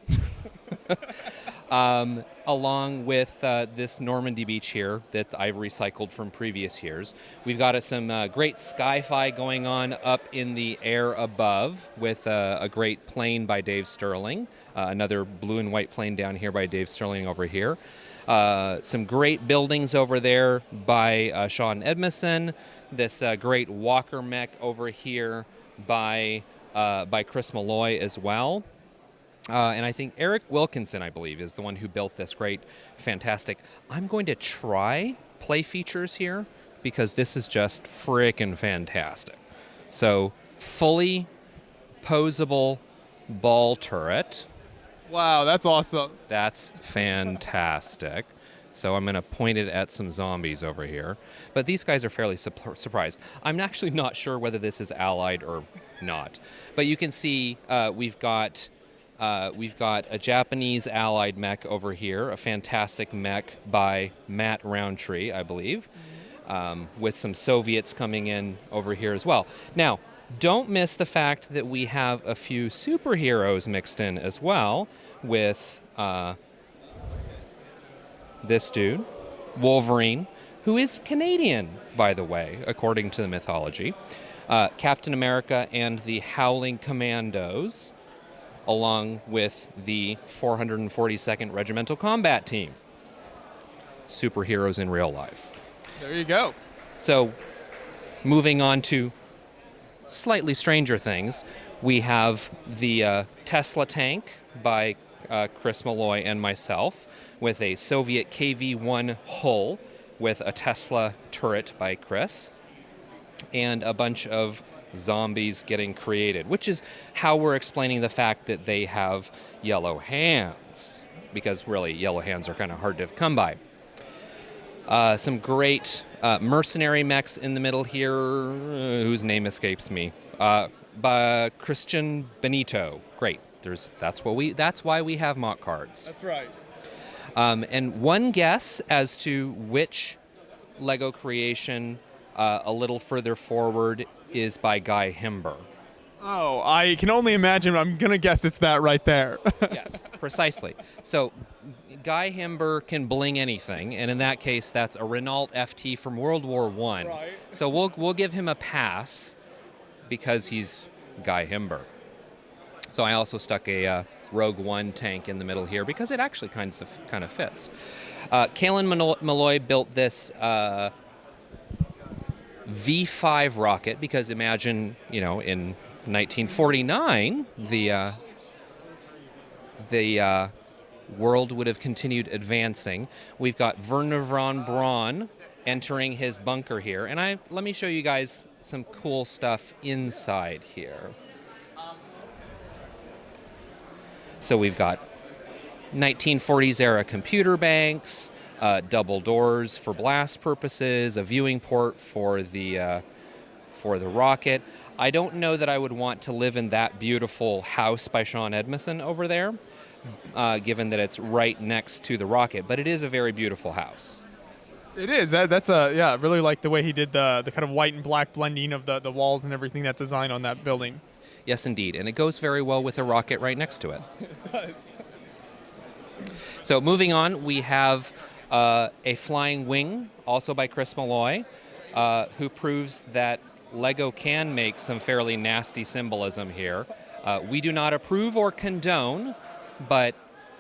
along with this Normandy Beach here that I've recycled from previous years. We've got some great sci-fi going on up in the air above with a great plane by Dave Sterling, another blue and white plane down here by Dave Sterling over here. Some great buildings over there by Sean Edmondson. This great Walker mech over here by Chris Malloy as well. And I think Eric Wilkinson, I believe, is the one who built this great, fantastic. I'm going to try play features here because this is just frickin' fantastic. So, fully posable ball turret.
Wow, that's awesome.
That's fantastic. So I'm going to point it at some zombies over here. But these guys are fairly surprised. I'm actually not sure whether this is allied or not. But you can see we've got a Japanese allied mech over here, a fantastic mech by Matt Roundtree, I believe, with some Soviets coming in over here as well. Now, don't miss the fact that we have a few superheroes mixed in as well with this dude, Wolverine, who is Canadian, by the way, according to the mythology, Captain America and the Howling Commandos, along with the 442nd Regimental Combat Team. Superheroes in real life.
There you go.
So, moving on to slightly stranger things, we have the Tesla tank by Chris Malloy and myself, with a Soviet KV-1 hull with a Tesla turret by Chris, and a bunch of zombies getting created, which is how we're explaining the fact that they have yellow hands, because really yellow hands are kind of hard to come by. Some great mercenary mechs in the middle here, whose name escapes me, by Christian Benito. Great. That's why we have mock cards.
That's right.
And one guess as to which Lego creation a little further forward is by Guy Himber.
Oh, I can only imagine. I'm going to guess it's that right there.
Yes, precisely. So Guy Himber can bling anything, and in that case, that's a Renault FT from World War I. Right. So we'll give him a pass because he's Guy Himber. So I also stuck a Rogue One tank in the middle here because it actually kind of fits. Kalen Malloy built this V5 rocket because imagine, in 1949, the world would have continued advancing. We've got Werner von Braun entering his bunker here, and let me show you guys some cool stuff inside here. So we've got 1940s era computer banks, double doors for blast purposes, a viewing port for the rocket. I don't know that I would want to live in that beautiful house by Sean Edmondson over there, given that it's right next to the rocket, but it is a very beautiful house.
It is. That's I really like the way he did the kind of white and black blending of the walls and everything, that design on that building.
Yes, indeed, and it goes very well with a rocket right next to it.
It does.
So moving on, we have a flying wing, also by Chris Malloy, who proves that Lego can make some fairly nasty symbolism here. We do not approve or condone, but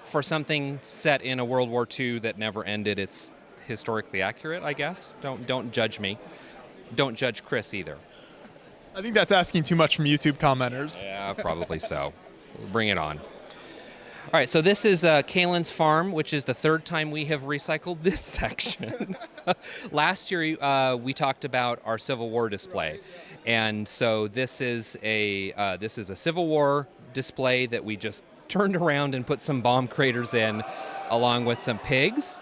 for something set in a World War II that never ended, it's historically accurate, I guess. Don't judge me. Don't judge Chris either.
I think that's asking too much from YouTube commenters.
Yeah, probably so. Bring it on. All right, so this is Kalen's farm, which is the third time we have recycled this section. Last year we talked about our Civil War display, and so this is a Civil War display that we just turned around and put some bomb craters in, along with some pigs,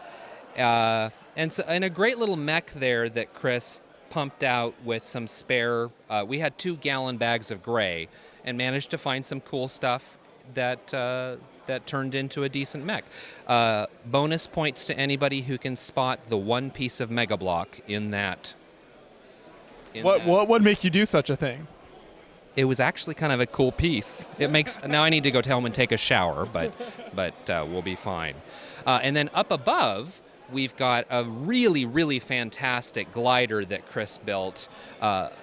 and a great little mech there that Chris pumped out with some spare. We had 2-gallon bags of gray, and managed to find some cool stuff that turned into a decent mech. Bonus points to anybody who can spot the one piece of Mega Block in that.
What would make you do such a thing?
it was actually kind of a cool piece. It makes now I need to go home and take a shower, but we'll be fine. And then up above, we've got a really, really fantastic glider that Chris built.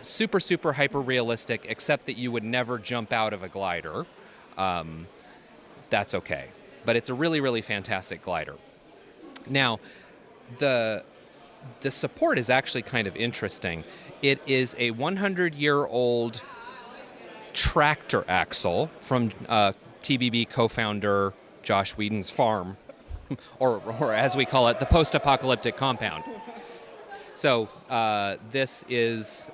Super, super hyper realistic, except that you would never jump out of a glider. That's okay, but it's a really, really fantastic glider. Now, the support is actually kind of interesting. It is a 100-year-old tractor axle from TBB co-founder Josh Whedon's farm, or as we call it, the post-apocalyptic compound. So this is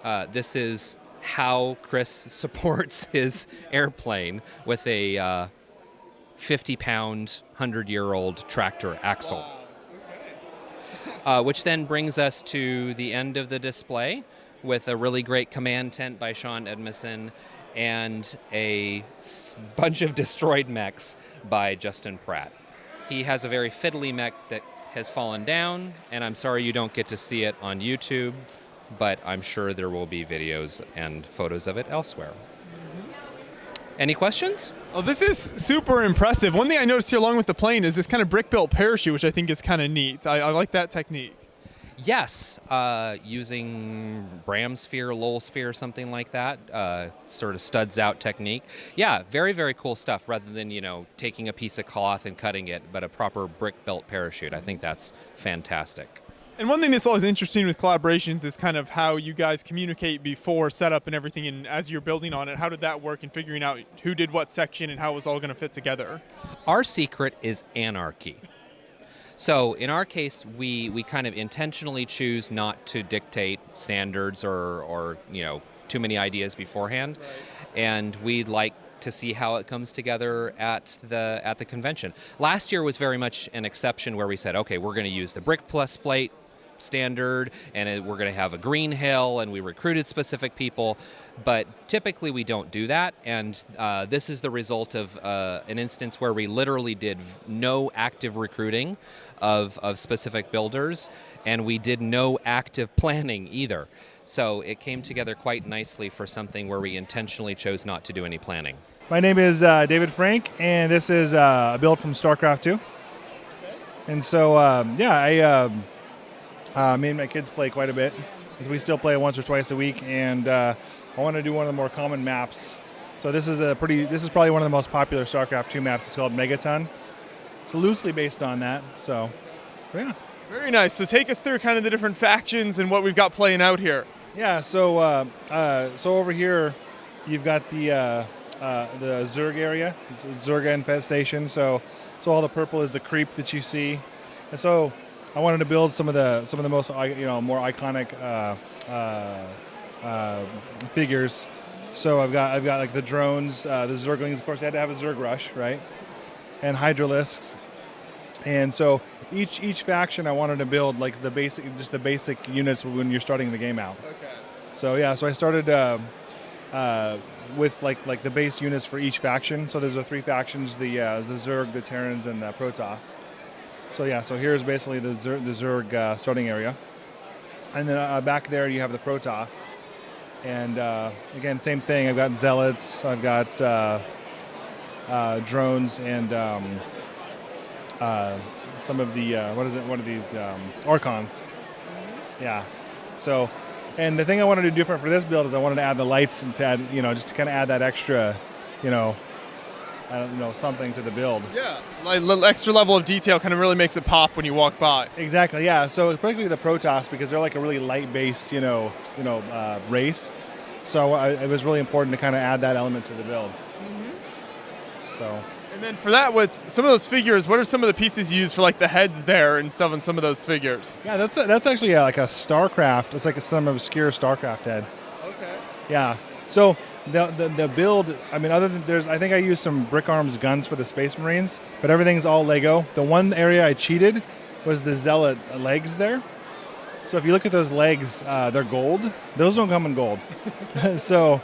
how Chris supports his airplane with a 50-pound, 100-year-old tractor axle. Which then brings us to the end of the display with a really great command tent by Sean Edmondson and a bunch of destroyed mechs by Justin Pratt. He has a very fiddly mech that has fallen down, and I'm sorry you don't get to see it on YouTube, but I'm sure there will be videos and photos of it elsewhere. Any questions?
Oh, this is super impressive. One thing I noticed here along with the plane is this kind of brick-built parachute, which I think is kind of neat. I like that technique.
Yes, using Bram sphere, Lowell sphere, something like that, sort of studs out technique. Yeah, very, very cool stuff rather than, taking a piece of cloth and cutting it, but a proper brick-built parachute. I think that's fantastic.
And one thing that's always interesting with collaborations is kind of how you guys communicate before setup and everything, and as you're building on it, how did that work in figuring out who did what section and how it was all going to fit together?
Our secret is anarchy. So in our case, we kind of intentionally choose not to dictate standards or too many ideas beforehand, and we'd like to see how it comes together at the convention. Last year was very much an exception where we said, okay, we're going to use the brick plus plate standard, and we're going to have a green hill, and we recruited specific people, but typically we don't do that, and this is the result of an instance where we literally did no active recruiting of specific builders, and we did no active planning either. So it came together quite nicely for something where we intentionally chose not to do any planning.
My name is David Frank, and this is a build from StarCraft 2. And so, me and my kids play quite a bit. We still play once or twice a week, and I want to do one of the more common maps. So this is probably one of the most popular StarCraft 2 maps. It's called Megaton. It's loosely based on that. So yeah.
Very nice. So take us through kind of the different factions and what we've got playing out here.
Yeah. So over here, you've got the Zerg area, Zerga infestation. So all the purple is the creep that you see, and so I wanted to build some of the most more iconic figures. So I've got like the drones, the Zerglings. Of course, they had to have a Zerg rush, right? And Hydralisks. And so each faction I wanted to build like the basic units when you're starting the game out.
Okay.
So I started with like the base units for each faction. So there's the three factions: the Zerg, the Terrans, and the Protoss. So here's basically the Zerg starting area, and then back there you have the Protoss. And again, same thing. I've got Zealots. I've got drones and some of the what are these Archons? Yeah. So, and the thing I wanted to do different for this build is I wanted to add the lights and to add, just to kind of add that extra, something to the build.
Yeah, like a little extra level of detail kind of really makes it pop when you walk by.
Exactly. Yeah. So particularly the Protoss, because they're like a really light-based, race. So it was really important to kind of add that element to the build. Mm-hmm. So.
And then for that, with some of those figures, what are some of the pieces you use for like the heads there and stuff on some of those figures?
Yeah, that's actually like a StarCraft. It's like some obscure StarCraft head.
Okay.
Yeah. So the build, other than I think I used some Brick Arms guns for the Space Marines, but everything's all Lego. The one area I cheated was the Zealot legs there. So if you look at those legs, they're gold. Those don't come in gold. So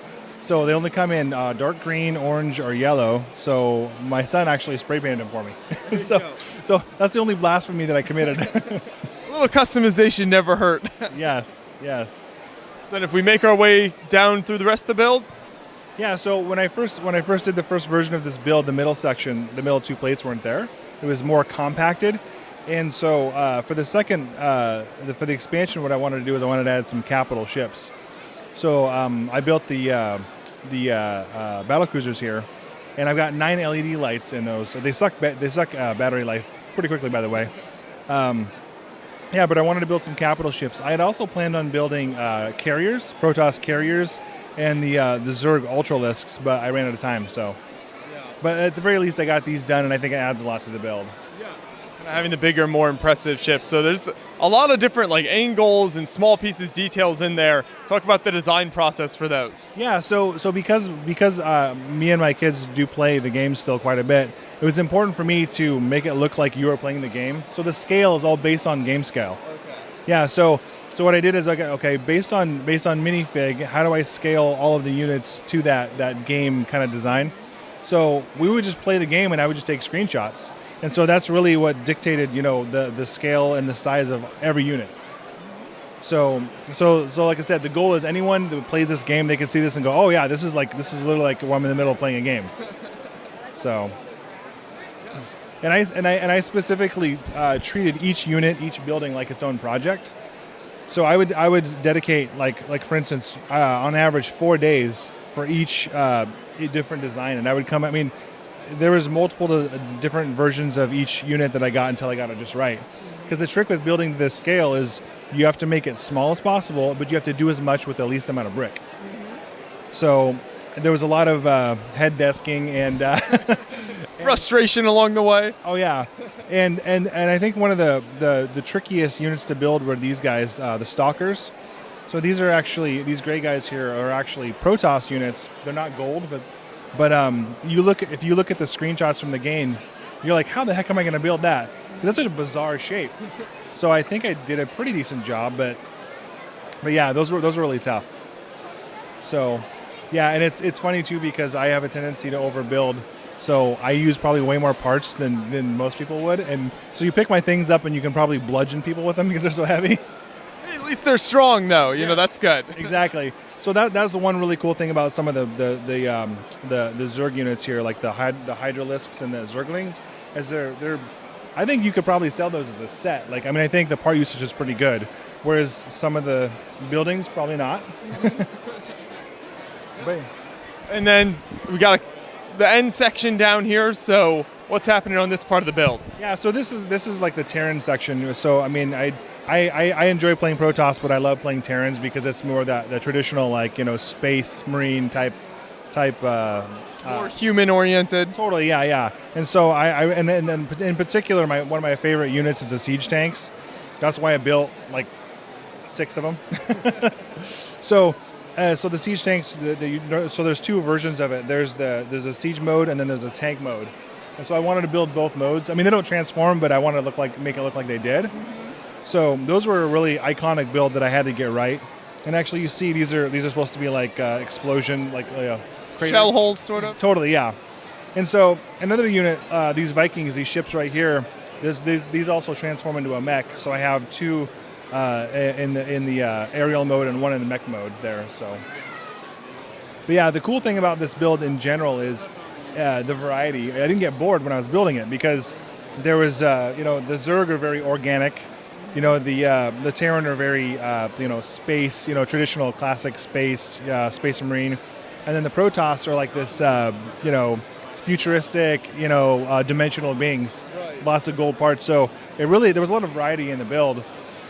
they only come in dark green, orange, or yellow. So my son actually spray painted them for me. So that's the only blasphemy that I committed.
A little customization never hurt.
Yes.
So then if we make our way down through the rest of the build?
Yeah, so when I first did the first version of this build, the middle section, the middle two plates weren't there. It was more compacted, and so for the second, for the expansion, what I wanted to do is I wanted to add some capital ships. So I built the battle cruisers here, and I've got 9 LED lights in those. They suck battery life pretty quickly, by the way. Yeah, but I wanted to build some capital ships. I had also planned on building carriers, Protoss carriers, and the Zerg Ultralisks, but I ran out of time. So, but at the very least, I got these done, and I think it adds a lot to the build.
Having the bigger, more impressive ships. So there's a lot of different like angles and small pieces, details in there. Talk about the design process for those.
Yeah, so because me and my kids do play the game still quite a bit, it was important for me to make it look like you were playing the game. So the scale is all based on game scale. Okay. Yeah, so what I did is okay, based on minifig, how do I scale all of the units to that game kind of design? So we would just play the game, and I would just take screenshots. And so that's really what dictated, the scale and the size of every unit. So like I said, the goal is anyone that plays this game, they can see this and go, oh yeah, this is literally like when I'm in the middle of playing a game. So, and I specifically treated each unit, each building like its own project. So I would dedicate like for instance, on average 4 days for each different design, and I would come. I mean, there was multiple different versions of each unit that I got until I got it just right. Because the trick with building to this scale is you have to make it small as possible, but you have to do as much with the least amount of brick. So there was a lot of head desking and
frustration along the way.
Oh yeah, and I think one of the trickiest units to build were these guys, the Stalkers. So these gray guys here are actually Protoss units. They're not gold, but if you look at the screenshots from the game, you're like, how the heck am I going to build that? That's such a bizarre shape. So I think I did a pretty decent job, but yeah, those were really tough. So yeah, and it's funny too because I have a tendency to overbuild. So I use probably way more parts than most people would, and so you pick my things up and you can probably bludgeon people with them because they're so heavy.
Hey, at least they're strong though. You know, that's good.
Exactly. So that's the one really cool thing about some of the Zerg units here, like the Hydralisks and the Zerglings, is they're. I think you could probably sell those as a set. Like, I mean, I think the part usage is pretty good, whereas some of the buildings probably not.
And then we got the end section down here. So what's happening on this part of the build?
Yeah. So this is like the Terran section. So I mean, I enjoy playing Protoss, but I love playing Terrans because it's more the traditional, like, space marine type
more human oriented.
Totally, yeah. And so and in particular, one of my favorite units is the siege tanks. That's why I built like 6 of them. So the siege tanks, so there's 2 versions of it. There's a siege mode and then there's a tank mode. And so I wanted to build both modes. I mean, they don't transform, but I wanted to make it look like they did. So those were a really iconic build that I had to get right. And actually, you see, these are supposed to be like explosion, like craters.
Shell holes, sort of.
Totally, yeah. And so another unit, these Vikings, these ships right here, these also transform into a mech. So I have 2 in the aerial mode and 1 in the mech mode there. So, but yeah, the cool thing about this build in general is the variety. I didn't get bored when I was building it because there was, the Zerg are very organic. The Terran are very, space, traditional classic space marine. And then the Protoss are like this, futuristic, dimensional beings, right. Lots of gold parts. So there was a lot of variety in the build.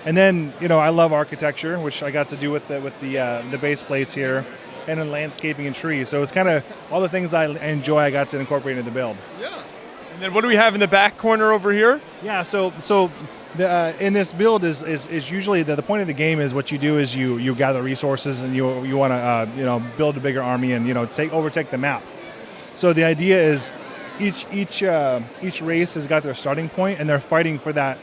And then, I love architecture, which I got to do with the base plates here, and then landscaping and trees. So it's kind of all the things I enjoy, I got to incorporate into the build.
Yeah. And then what do we have in the back corner over here?
Yeah. So in this build is usually the point of the game is what you do is you gather resources and you want to build a bigger army and overtake the map. So the idea is each race has got their starting point and they're fighting for that.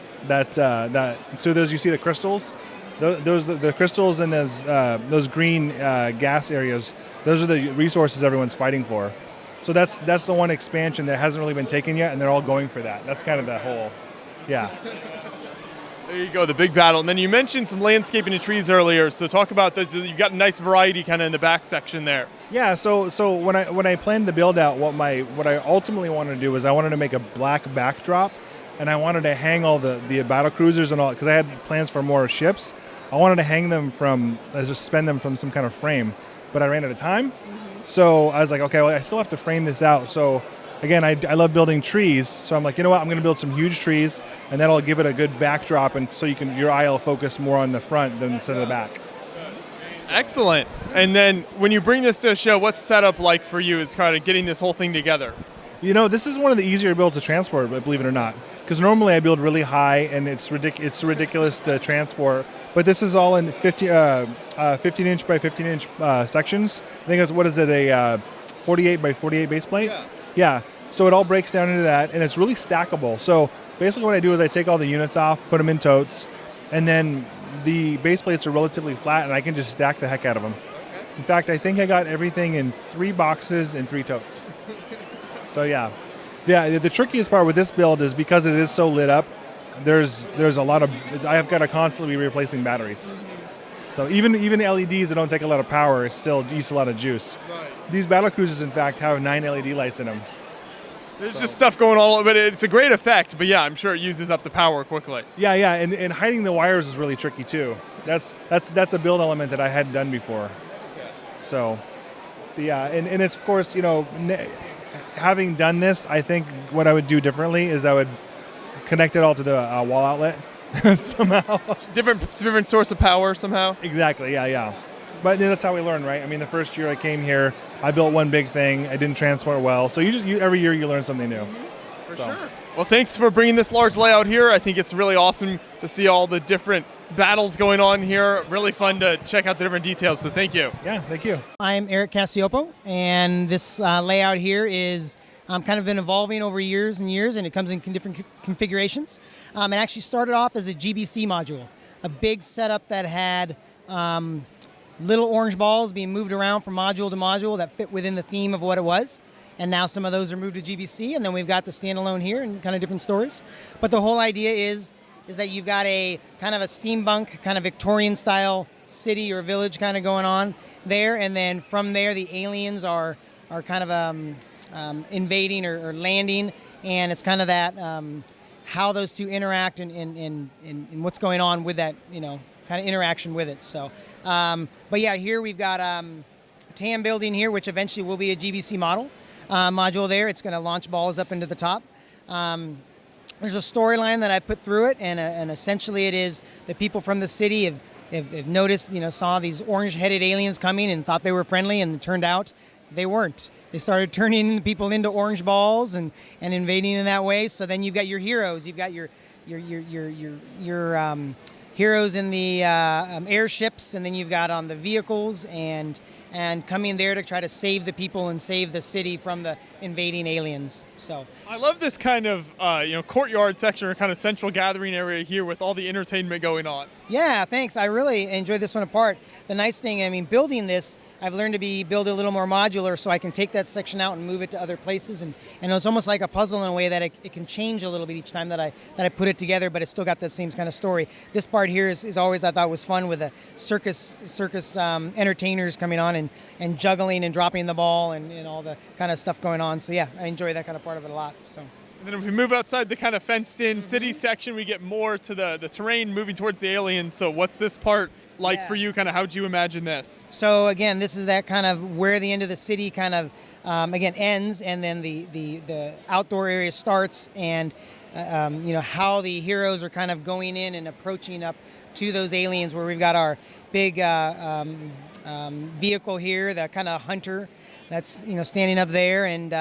So you see the crystals, the crystals and those green gas areas. Those are the resources everyone's fighting for. So that's the one expansion that hasn't really been taken yet, and they're all going for that. That's kind of the whole, yeah.
There you go, the big battle. And then you mentioned some landscaping and trees earlier, so talk about this. You've got a nice variety kind of in the back section there.
Yeah, so when I planned the build out, what I ultimately wanted to do was I wanted to make a black backdrop, and I wanted to hang all the battle cruisers and all, because I had plans for more ships. I wanted to hang them suspend them from some kind of frame, but I ran out of time. So I was like, okay, well, I still have to frame this out. So again, I love building trees, so I'm like, you know what, I'm going to build some huge trees, and that'll give it a good backdrop, and so your eye will focus more on the front than instead of the back.
Excellent. And then when you bring this to a show, what's setup like for you is kind of getting this whole thing together?
You know, this is one of the easier builds to transport, believe it or not, because normally I build really high, and it's ridiculous to transport. But this is all in 15-inch by 15-inch sections. I think it's, a 48 by 48 base plate? Yeah. So it all breaks down into that, and it's really stackable. So basically what I do is I take all the units off, put them in totes, and then the base plates are relatively flat, and I can just stack the heck out of them. In fact, I think I got everything in 3 boxes and 3 totes. So yeah. The trickiest part with this build is because it is so lit up, there's a lot of, I have got to constantly be replacing batteries. So even LEDs that don't take a lot of power still use a lot of juice. Right. These battle cruisers, in fact, have 9 LED lights in them.
There's just stuff going on, but it's a great effect. But yeah, I'm sure it uses up the power quickly.
Yeah, and hiding the wires is really tricky too. That's a build element that I hadn't done before. Okay. So, yeah, and it's, of course, you know, having done this, I think what I would do differently is I would connect it all to the wall outlet somehow.
Different source of power somehow.
Exactly. Yeah. But that's how we learn, right? I mean, the first year I came here, I built one big thing. I didn't transport well. So every year you learn something new.
For sure. Well, thanks for bringing this large layout here. I think it's really awesome to see all the different battles going on here. Really fun to check out the different details. So thank you.
Yeah, thank you.
I'm Eric Cacioppo, and this layout here is kind of been evolving over years and years, and it comes in different configurations. It actually started off as a GBC module, a big setup that had little orange balls being moved around from module to module that fit within the theme of what it was. And now some of those are moved to GBC, and then we've got the standalone here and kind of different stories. But the whole idea is that you've got a kind of a steampunk, kind of Victorian style city or village kind of going on there, and then from there the aliens are kind of invading or landing, and it's kind of that how those two interact and what's going on with that, you know, kind of interaction with it. So, but yeah, here we've got a TAM building here, which eventually will be a GBC module there. It's going to launch balls up into the top. There's a storyline that I put through it, and essentially it is that people from the city have noticed, you know, saw these orange-headed aliens coming and thought they were friendly, and it turned out they weren't. They started turning people into orange balls and invading in that way. So then you've got your heroes. You've got your heroes in the airships, and then you've got on the vehicles and coming there to try to save the people and save the city from the invading aliens. So
I love this kind of courtyard section or kind of central gathering area here with all the entertainment going on. Yeah,
thanks. I really enjoyed this one apart. The nice thing, I mean, building this, I've learned to build a little more modular, so I can take that section out and move it to other places, and it's almost like a puzzle in a way that it can change a little bit each time that I put it together, but it's still got that same kind of story. This part here is always, I thought, was fun with the circus entertainers coming on and juggling and dropping the ball and all the kind of stuff going on. So yeah, I enjoy that kind of part of it a lot. So.
And then if we move outside the kind of fenced-in city section, we get more to the terrain moving towards the aliens. So what's this part like for you? Kind of how'd you imagine this?
So again, this is that kind of where the end of the city kind of again ends, and then the outdoor area starts, and how the heroes are kind of going in and approaching up to those aliens, where we've got our big vehicle here, the kind of hunter that's standing up there and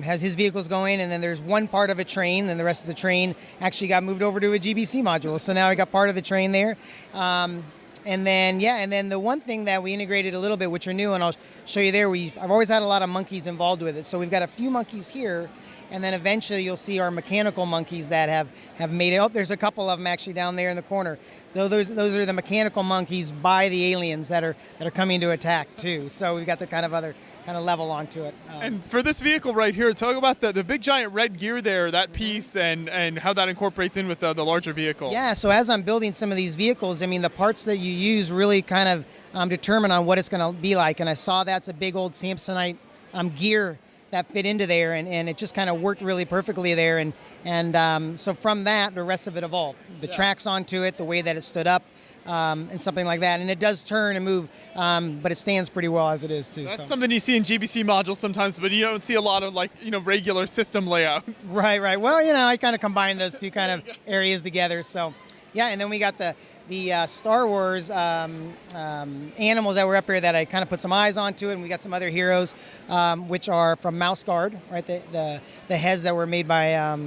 has his vehicles going, and then there's one part of a train, and the rest of the train actually got moved over to a GBC module. So now we got part of the train there. And then the one thing that we integrated a little bit, which are new, and I'll show you there, I've always had a lot of monkeys involved with it. So we've got a few monkeys here, and then eventually you'll see our mechanical monkeys that have made it. Oh, there's a couple of them actually down there in the corner. Those are the mechanical monkeys by the aliens that are coming to attack too. So we've got the kind of other kind of level onto it.
And for this vehicle right here, talk about the big giant red gear there, that piece, and how that incorporates in with the larger vehicle.
Yeah, so as I'm building some of these vehicles, I mean, the parts that you use really kind of determine on what it's going to be like. And I saw that's a big old Samsonite gear that fit into there, and it just kind of worked really perfectly there. And so from that, the rest of it evolved. The tracks onto it, the way that it stood up, and something like that. And it does turn and move, but it stands pretty well as it is too.
That's something you see in GBC modules sometimes, but you don't see a lot of regular system layouts.
Right. Well, I kind of combine those two kind of areas together. So, yeah, and then we got the Star Wars animals that were up here that I kind of put some eyes onto it, and we got some other heroes, which are from Mouse Guard, right? The heads that were made by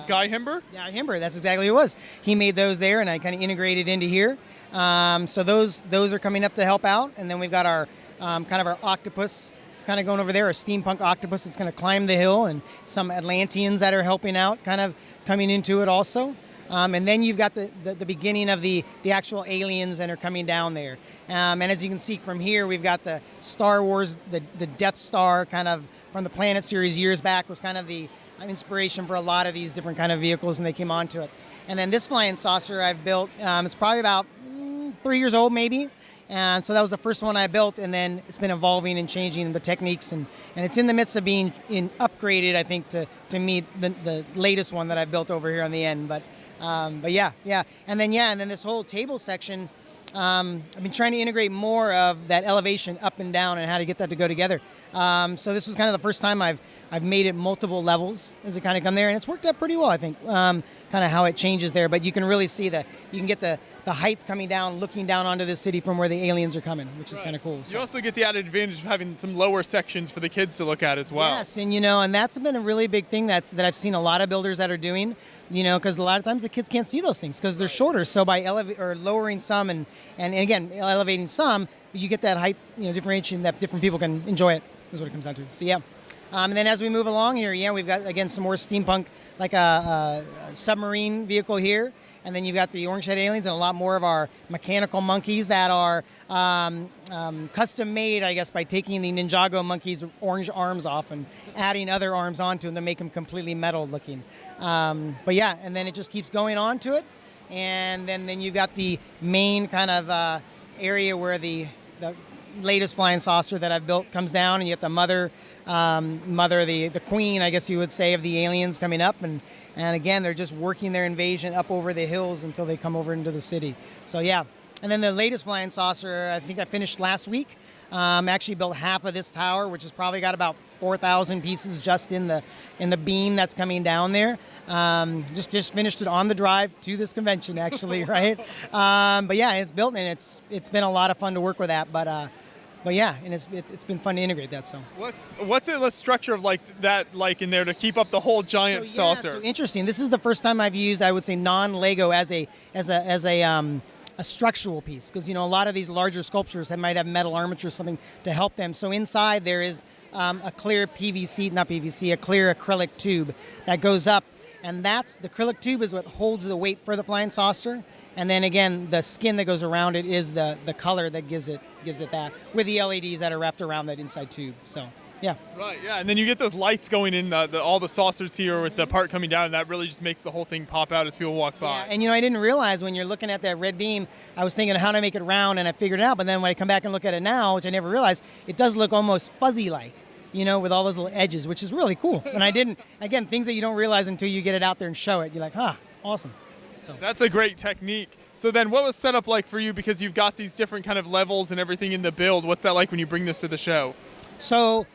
Guy Himber?
Yeah, Himber, that's exactly who it was. He made those there, and I kind of integrated into here. So those are coming up to help out, and then we've got our kind of our octopus. It's kind of going over there, a steampunk octopus that's going to climb the hill, and some Atlanteans that are helping out, kind of coming into it also. And then you've got the beginning of the actual aliens that are coming down there. And as you can see from here, we've got the Star Wars, the Death Star, kind of from the Planet series years back, was kind of the inspiration for a lot of these different kind of vehicles, and they came onto it. And then this flying saucer I've built, it's probably about 3 years old maybe. And so that was the first one I built, and then it's been evolving and changing the techniques, and it's in the midst of being upgraded, I think, to meet the latest one that I built over here on the end. But yeah. And then this whole table section, I've been trying to integrate more of that elevation up and down and how to get that to go together. So this was kind of the first time I've made it multiple levels as it kind of come there, and it's worked out pretty well, I think, kind of how it changes there. But you can really see you can get the height coming down, looking down onto the city from where the aliens are coming, which is kind of cool. So.
You also get the added advantage of having some lower sections for the kids to look at as well.
Yes, and that's been a really big thing that I've seen a lot of builders that are doing, because a lot of times the kids can't see those things because they're shorter. So by lowering some and again, elevating some, you get that height, differentiation that different people can enjoy it, is what it comes down to. So yeah. And then as we move along here, we've got, again, some more steampunk, like a submarine vehicle here. And then you've got the orange head aliens and a lot more of our mechanical monkeys that are custom made, I guess, by taking the Ninjago monkey's orange arms off and adding other arms onto them to make them completely metal looking. But yeah, and then it just keeps going on to it. And then you've got the main kind of area where the latest flying saucer that I've built comes down, and you get the mother, the queen, I guess you would say, of the aliens coming up, and again, they're just working their invasion up over the hills until they come over into the city. So yeah, and then the latest flying saucer, I think I finished last week. Actually built half of this tower, which has probably got about 4,000 pieces just in the beam that's coming down there. Just finished it on the drive to this convention, actually, right? But yeah, it's built, and it's been a lot of fun to work with that. But yeah, and it's been fun to integrate that. So
what's the structure of that in there to keep up the whole giant saucer?
So interesting. This is the first time I've used, I would say, non-Lego as a structural piece, because a lot of these larger sculptures might have metal armature or something to help them. So inside there is a clear a clear acrylic tube that goes up, and the acrylic tube is what holds the weight for the flying saucer. And then again, the skin that goes around it is the color that gives it that, with the LEDs that are wrapped around that inside tube. So yeah.
Right, yeah, and then you get those lights going in all the saucers here with the part coming down, and that really just makes the whole thing pop out as people walk by.
Yeah, and I didn't realize when you're looking at that red beam, I was thinking how to make it round, and I figured it out. But then when I come back and look at it now, which I never realized, it does look almost fuzzy-like, with all those little edges, which is really cool. And I didn't, again, things that you don't realize until you get it out there and show it. You're like, awesome. So.
That's a great technique. So then what was set up like for you, because you've got these different kind of levels and everything in the build? What's that like when you bring this to the show?
So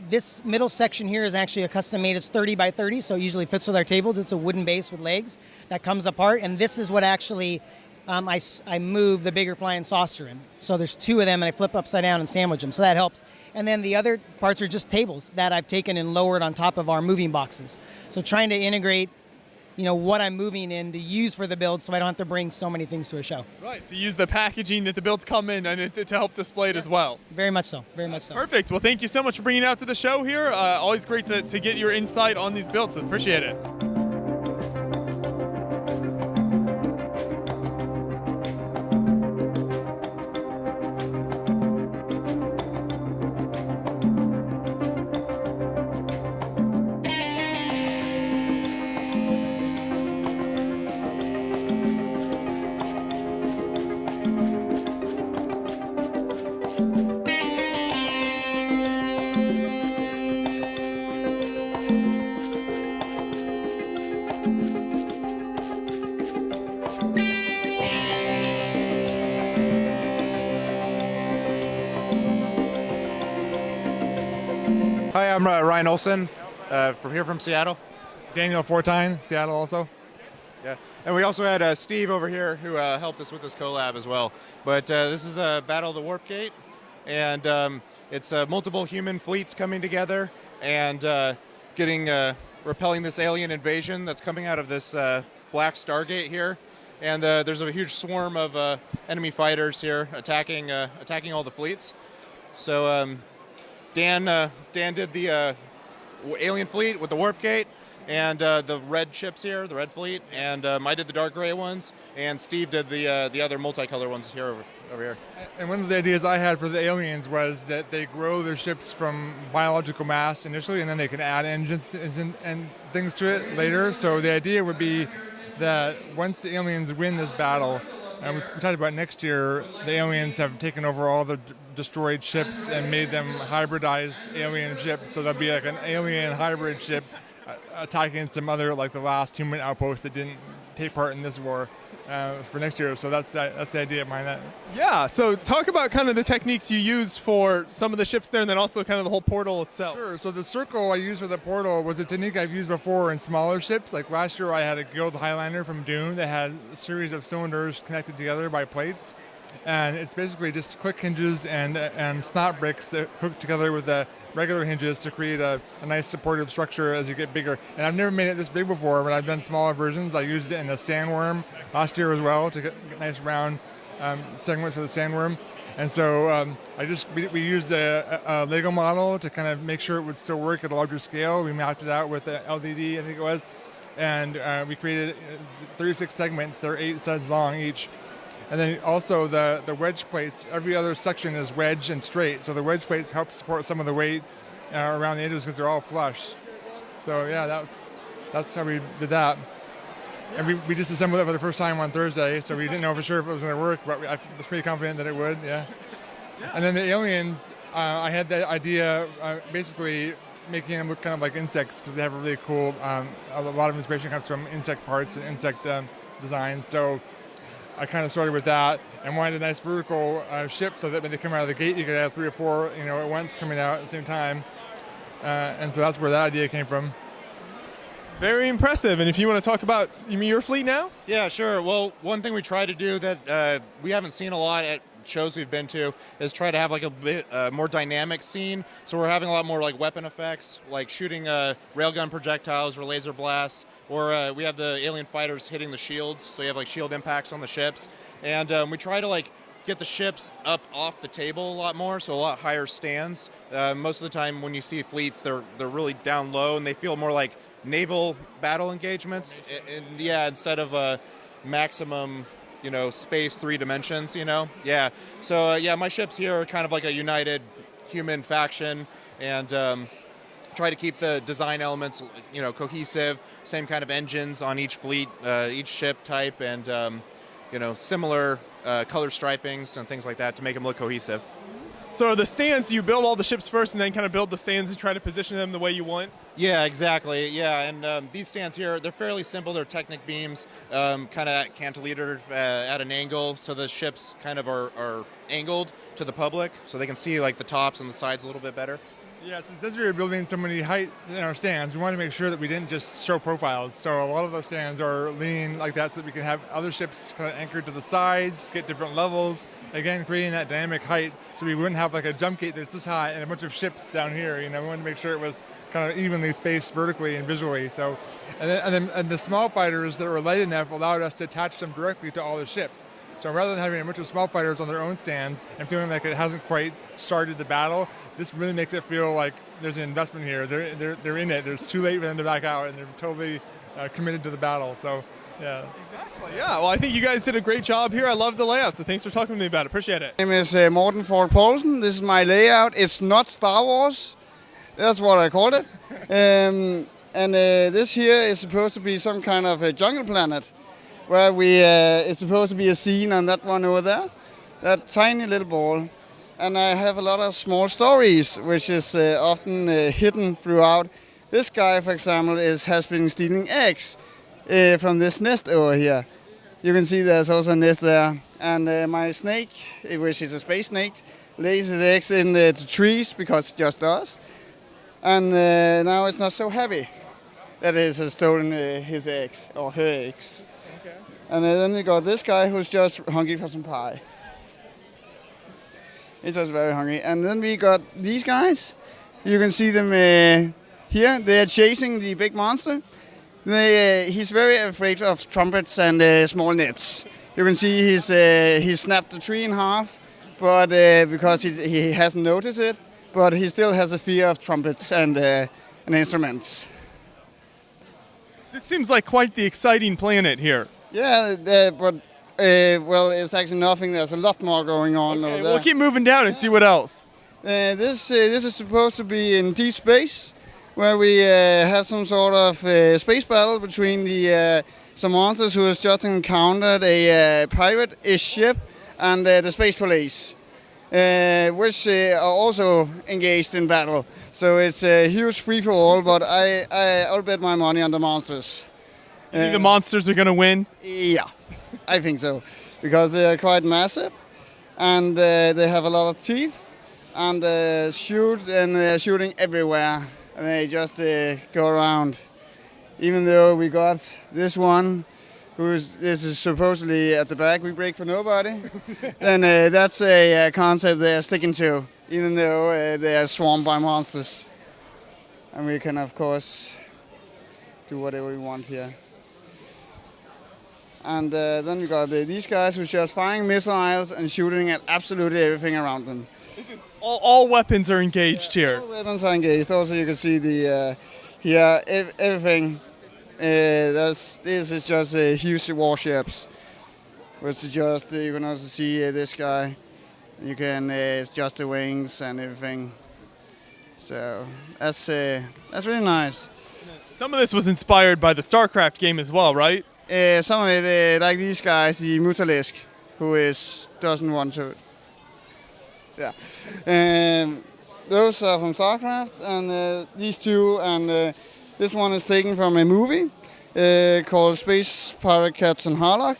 this middle section here is actually a custom made. It's 30 by 30, so it usually fits with our tables. It's a wooden base with legs that comes apart, and this is what actually I move the bigger flying saucer in. So there's two of them, and I flip upside down and sandwich them, so that helps. And then the other parts are just tables that I've taken and lowered on top of our moving boxes. So trying to integrate what I'm moving in to use for the build, so I don't have to bring so many things to a show.
Right, so use the packaging that the builds come in and to help display it as well.
Very much so, very much so.
Perfect. Well, thank you so much for bringing it out to the show here. Always great to get your insight on these builds, so appreciate it.
I'm Ryan Olsen, from here from Seattle.
Daniel Fortine, Seattle also.
Yeah, and we also had Steve over here who helped us with this collab as well. But this is Battle of the Warp Gate, and it's multiple human fleets coming together and repelling this alien invasion that's coming out of this black Stargate here. And there's a huge swarm of enemy fighters here attacking all the fleets. So Dan did the alien fleet with the warp gate, and the red ships here, the red fleet, and I did the dark gray ones, and Steve did the other multicolor ones here over here.
And one of the ideas I had for the aliens was that they grow their ships from biological mass initially, and then they can add engines and things to it later. So the idea would be that once the aliens win this battle, and we talked about next year, the aliens have taken over all the destroyed ships and made them hybridized alien ships. So there'll be like an alien hybrid ship attacking some other, like the last human outpost that didn't take part in this war for next year. So that's the idea behind that.
Yeah, so talk about kind of the techniques you used for some of the ships there, and then also kind of the whole portal itself.
Sure, so the circle I used for the portal was a technique I've used before in smaller ships. Like last year I had a Guild Highlander from Dune that had a series of cylinders connected together by plates. And it's basically just click hinges and snot bricks that hook together with the regular hinges to create a nice supportive structure as you get bigger. And I've never made it this big before, but I've done smaller versions. I used it in the sandworm last year as well to get nice round segments for the sandworm. And so we used a Lego model to kind of make sure it would still work at a larger scale. We mapped it out with the LDD, I think it was. And we created 36 segments. They're 8 studs long each. And then also the wedge plates, every other section is wedge and straight. So the wedge plates help support some of the weight around the edges because they're all flush. So yeah, that's how we did that. And we disassembled it for the first time on Thursday, so we didn't know for sure if it was going to work, but I was pretty confident that it would, yeah. And then the aliens, I had the idea basically making them look kind of like insects because they have a really cool, a lot of inspiration comes from insect parts and insect designs. So I kind of started with that and wanted a nice vertical ship so that when they come out of the gate, you could have 3 or 4, at once coming out at the same time. And so that's where that idea came from.
Very impressive. And if you want to talk about your fleet now?
Yeah, sure. Well, one thing we try to do that we haven't seen a lot at shows we've been to is try to have like a bit more dynamic scene. So we're having a lot more like weapon effects, like shooting railgun projectiles or laser blasts, or we have the alien fighters hitting the shields, so you have like shield impacts on the ships. And we try to like get the ships up off the table a lot more, so a lot higher stands. Most of the time when you see fleets, they're really down low and they feel more like naval battle engagements, and yeah, instead of maximum space 3 dimensions, Yeah. So, my ships here are kind of like a united human faction, and try to keep the design elements, cohesive, same kind of engines on each fleet, each ship type, and, similar color stripings and things like that to make them look cohesive.
So the stands, you build all the ships first and then kind of build the stands and try to position them the way you want?
Yeah, exactly. Yeah, and these stands here, they're fairly simple. They're Technic beams, kind of cantilevered at an angle, so the ships kind of are angled to the public, so they can see like the tops and the sides a little bit better.
Yes, since we were building so many height in our stands, we wanted to make sure that we didn't just show profiles. So a lot of those stands are leaning like that so that we can have other ships kind of anchored to the sides, get different levels, again, creating that dynamic height so we wouldn't have like a jump gate that's this high and a bunch of ships down here. We wanted to make sure it was kind of evenly spaced vertically and visually. So, and the small fighters that were light enough allowed us to attach them directly to all the ships. So rather than having a bunch of small fighters on their own stands and feeling like it hasn't quite started the battle, this really makes it feel like there's an investment here. They're in it. It's too late for them to back out, and they're totally committed to the battle. So, yeah.
Exactly. Yeah. Well, I think you guys did a great job here. I love the layout. So thanks for talking to me about it. Appreciate it.
My name is Morthen for Poulsen. This is my layout. It's not Star Wars. That's what I called it. And this here is supposed to be some kind of a jungle planet, where it's supposed to be a scene on that one over there, that tiny little ball. And I have a lot of small stories, which is often hidden throughout. This guy, for example, has been stealing eggs from this nest over here. You can see there's also a nest there. And my snake, which is a space snake, lays his eggs in the trees because it just does. and now it's not so happy that it has stolen his eggs or her eggs. Okay. And then we got this guy who's just hungry for some pie. He's just very hungry. And then we got these guys. You can see them here. They are chasing the big monster. He's very afraid of trumpets and small nets. You can see he snapped the tree in half, but because he hasn't noticed it, but he still has a fear of trumpets and instruments.
This seems like quite the exciting planet here.
Yeah, but well, it's actually nothing. There's a lot more going on over there.
We'll keep moving down and see what else.
This is supposed to be in deep space, where we have some sort of space battle between some monsters who has just encountered a pirate-ish ship and the space police, which are also engaged in battle. So it's a huge free-for-all, but I'll bet my money on the monsters.
You think the monsters are going to win?
Yeah, I think so, because they are quite massive, and they have a lot of teeth, and they're shooting everywhere, and they just go around. Even though we got this one, this is supposedly at the back, we break for nobody, then that's a concept they're sticking to, even though they are swarmed by monsters. And we can, of course, do whatever we want here. And then we got these guys who's just firing missiles and shooting at absolutely everything around them.
All weapons are engaged here.
All weapons are engaged. Also, you can see the here everything. This is just huge warships, which is just you can also see this guy. You can it's just the wings and everything. So that's really nice.
Some of this was inspired by the StarCraft game as well, right?
Some of it, like these guys, the Mutalisk, who doesn't want to. Yeah. Those are from StarCraft, and these two, and this one is taken from a movie called Space Pirate Captain Harlock.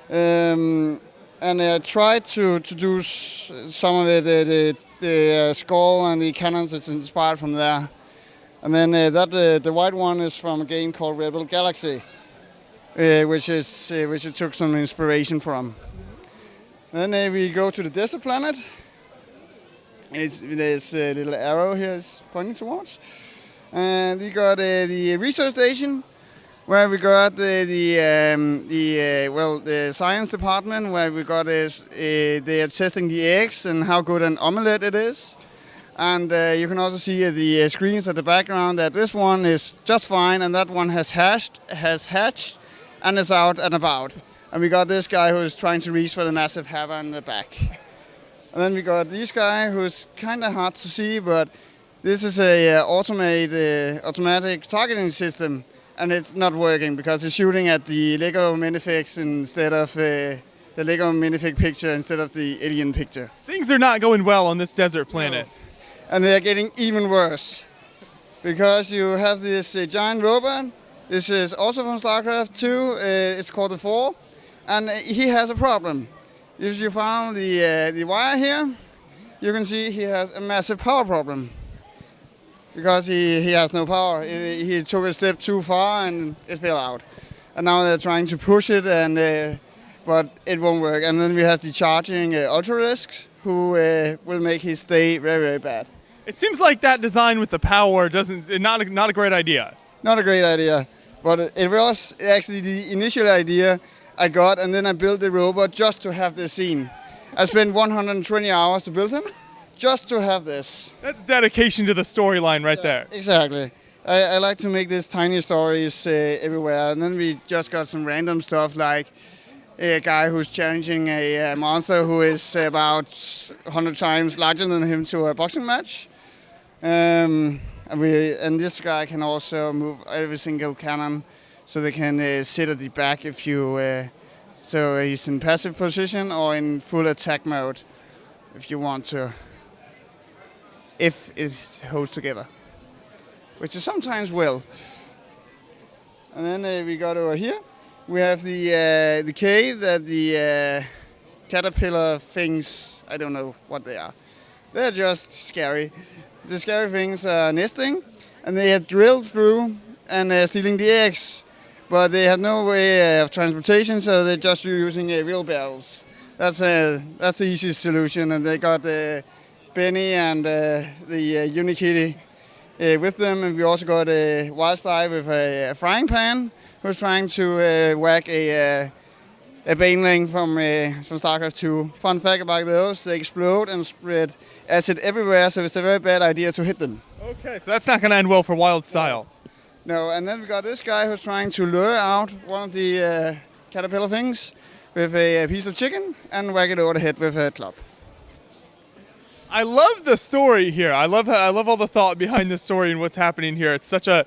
And I tried to do some of it, the skull and the cannons, it's inspired from there. And then the white one is from a game called Rebel Galaxy, which it took some inspiration from. Then we go to the desert planet. There's a little arrow here is pointing towards. And we got the research station, where we got the science department, where we got they are testing the eggs and how good an omelette it is. And you can also see the screens at the background that this one is just fine, and that one has hatched, and is out and about. And we got this guy who's trying to reach for the massive hammer in the back. And then we got this guy who's kind of hard to see, but this is a automatic targeting system, and it's not working because it's shooting at the Lego minifix instead of the Lego minifig picture instead of the alien picture.
Things are not going well on this desert planet.
No. And they're getting even worse because you have this giant robot. This is also from StarCraft 2. It's called the 4, and he has a problem. If you found the wire here, you can see he has a massive power problem because he has no power. He took a step too far and it fell out. And now they're trying to push it, but it won't work. And then we have the charging Ultralisks, who will make his day very, very bad.
It seems like that design with the power not a great idea.
Not a great idea, but it was actually the initial idea I got, and then I built the robot just to have this scene. I spent 120 hours to build him, just to have this.
That's dedication to the storyline right there.
Exactly. I like to make these tiny stories everywhere, and then we just got some random stuff like a guy who's challenging a monster who is about 100 times larger than him to a boxing match. And this guy can also move every single cannon, so they can sit at the back if you. So he's in passive position or in full attack mode, if you want to. If it holds together, which it sometimes will. And then we got over here. We have the cave that the caterpillar things. I don't know what they are. They're just scary. the scary things are nesting, and they had drilled through and stealing the eggs. But they had no way of transportation, so they're just using wheelbarrows. That's the easiest solution, and they got Benny and the Unikitty with them, and we also got a Wildstar with a frying pan who's trying to whack a baneling from StarCraft 2. Fun fact about those, they explode and spread acid everywhere, so it's a very bad idea to hit them.
Okay, so that's not going to end well for Wild Style.
No, and then we got this guy who's trying to lure out one of the caterpillar things with a piece of chicken and whack it over the head with a club.
I love the story here. I love all the thought behind the story and what's happening here. It's such a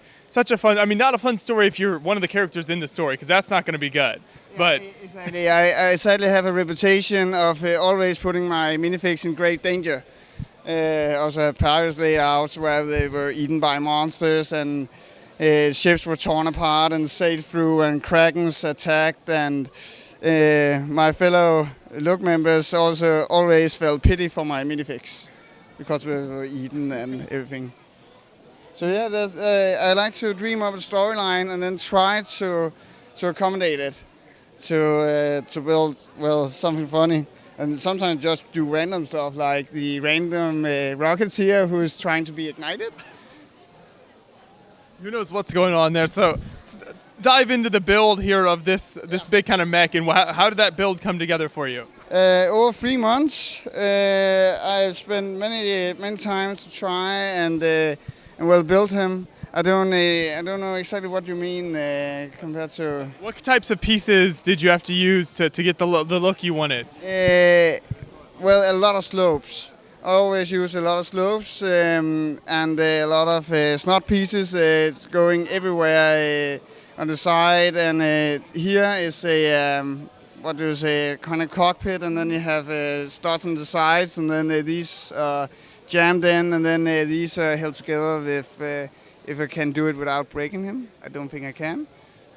fun. I mean, not a fun story if you're one of the characters in the story, because that's not going to be good.
Yeah,
but
exactly, I sadly have a reputation of always putting my minifigs in great danger. Also, Paris layouts where they were eaten by monsters and ships were torn apart and sailed through, and Krakens attacked, and my fellow Lug members also always felt pity for my minifigs because we were eaten and everything. So yeah, I like to dream up a storyline and then try to accommodate it, to build something funny, and sometimes just do random stuff like the random Rocketeer who is trying to be ignited.
Who knows what's going on there? So dive into the build here of this big kind of mech, and how did that build come together for you?
Over 3 months, I've spent many times to try and build him. I don't know exactly what you mean compared to. What
types of pieces did you have to use to get the look you wanted?
Well, a lot of slopes. I always use a lot of slopes and a lot of snot pieces going everywhere on the side. And here is a kind of cockpit, and then you have studs on the sides, and then these jammed in, and then these are held together if I can do it without breaking him. I don't think I can.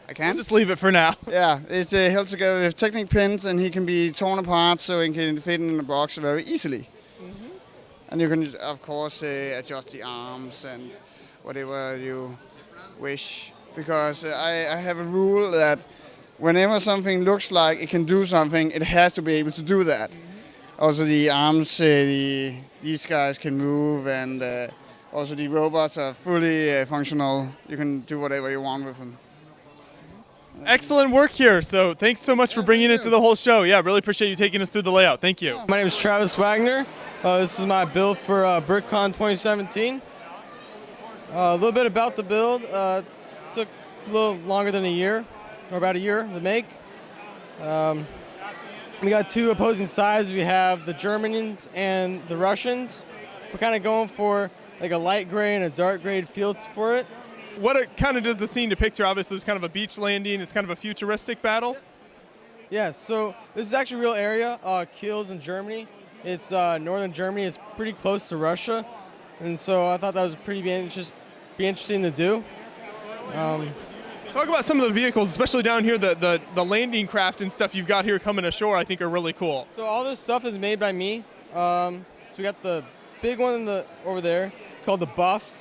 I can.
We'll just leave it for now.
Yeah, it's held together with Technic pins, and he can be torn apart so he can fit in the box very easily. And you can, of course, adjust the arms and whatever you wish. Because I have a rule that whenever something looks like it can do something, it has to be able to do that. Also, the arms, these guys can move, and also the robots are fully functional. You can do whatever you want with them.
Excellent work here. So thanks so much for bringing it to the whole show. Yeah, really appreciate you taking us through the layout. Thank you.
My name is Travis Wagner. This is my build for BrickCon 2017. A little bit about the build. Took a little longer than a year, or about a year to make. We got two opposing sides. We have the Germans and the Russians. We're kind of going for like a light gray and a dark gray field for it.
What it kind of does the scene depict here? Obviously, it's kind of a beach landing. It's kind of a futuristic battle.
Yeah, so this is actually a real area. Kiel's in Germany. It's northern Germany. It's pretty close to Russia. And so I thought that was be interesting to do.
Talk about some of the vehicles, especially down here, the landing craft and stuff you've got here coming ashore, I think are really cool.
So all this stuff is made by me. So we got the big one over there. It's called the Buff.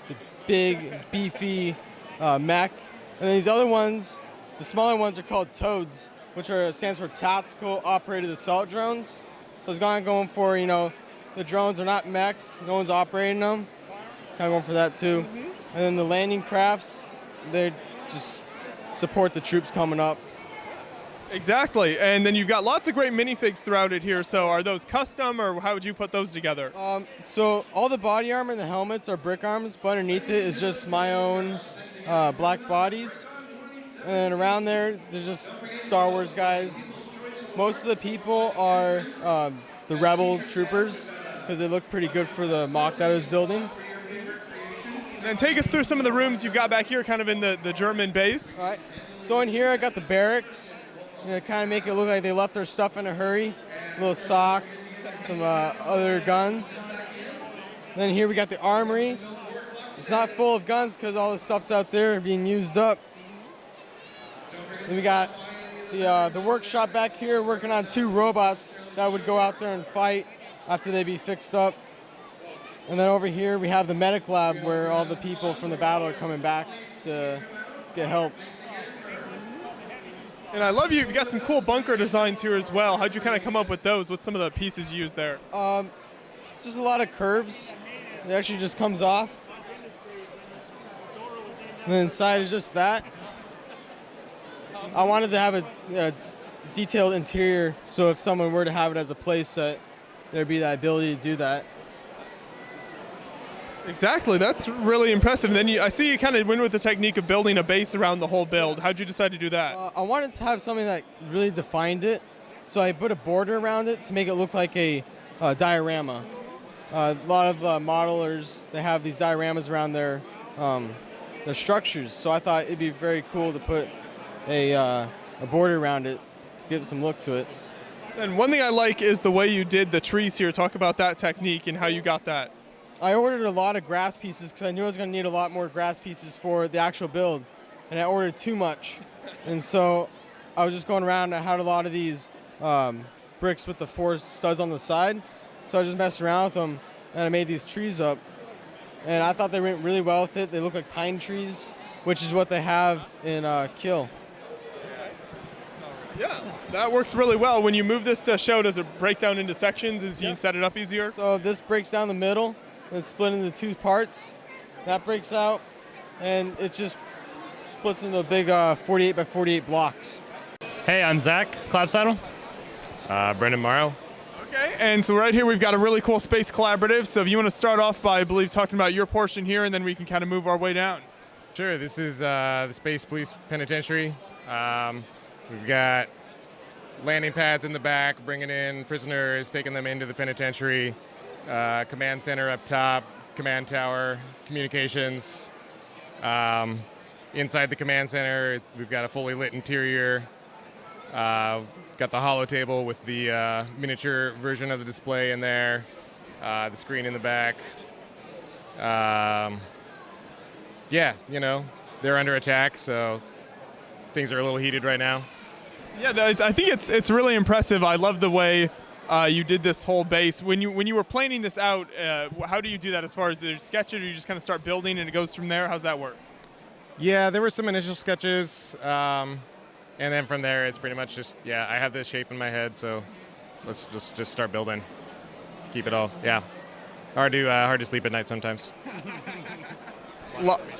It's a big, beefy mech. And then these other ones, the smaller ones, are called Toads, which stands for Tactical Operated Assault Drones. So it's going for, the drones are not mechs. No one's operating them. Kind of going for that too. And then the landing crafts, they just support the troops coming up.
Exactly, and then you've got lots of great minifigs throughout it here. So are those custom, or how would you put those together?
So all the body armor and the helmets are brick arms, but underneath it is just my own black bodies. And around there's just Star Wars guys. Most of the people are the Rebel troopers, because they look pretty good for the mock that I was building.
And take us through some of the rooms you've got back here, kind of in the German base.
All right. So in here I got the barracks. Kind of make it look like they left their stuff in a hurry. Little socks, some other guns. Then here we got the armory. It's not full of guns because all the stuff's out there being used up. Then we got the workshop back here working on two robots that would go out there and fight after they be fixed up. And then over here we have the medic lab where all the people from the battle are coming back to get help.
And I love you've got some cool bunker designs here as well. How'd you kind of come up with those? What's some of the pieces you used there?
Just a lot of curves. It actually just comes off. And then inside is just that. I wanted to have a detailed interior, so if someone were to have it as a place set, there'd be that ability to do that.
Exactly, that's really impressive. Then I see you kind of went with the technique of building a base around the whole build. How'd you decide to do that?
I wanted to have something that really defined it, so I put a border around it to make it look like a diorama. A lot of modelers, they have these dioramas around their structures, so I thought it'd be very cool to put a border around it to give some look to it.
And one thing I like is the way you did the trees here. Talk about that technique and how you got that.
I ordered a lot of grass pieces because I knew I was going to need a lot more grass pieces for the actual build, and I ordered too much. And so I was just going around, and I had a lot of these bricks with the 4 studs on the side, so I just messed around with them, and I made these trees up. And I thought they went really well with it. They look like pine trees, which is what they have in Kill.
Yeah, that works really well. When you move this to show, does it break down into sections as you can set it up easier?
So this breaks down the middle, and it's split into 2 parts. That breaks out, and it just splits into big 48 by 48 blocks.
Hey, I'm Zach, Clap Saddle.
Brendan Morrow.
Okay, and so right here we've got a really cool space collaborative. So if you want to start off by, I believe, talking about your portion here, and then we can kind of move our way down.
Sure, this is the Space Police Penitentiary. We've got landing pads in the back, bringing in prisoners, taking them into the penitentiary, command center up top, command tower, communications. Inside the command center, we've got a fully lit interior. Got the holo table with the miniature version of the display in there, the screen in the back. Yeah, you know, they're under attack, so things are a little heated right now.
Yeah, I think it's really impressive. I love the way you did this whole base. When you were planning this out, how do you do that as far as you sketch it, or you just kind of start building and it goes from there? How's that work?
Yeah, there were some initial sketches, and then from there it's pretty much just, yeah, I have this shape in my head, so let's just start building. Keep it all, yeah. Hard to sleep at night sometimes.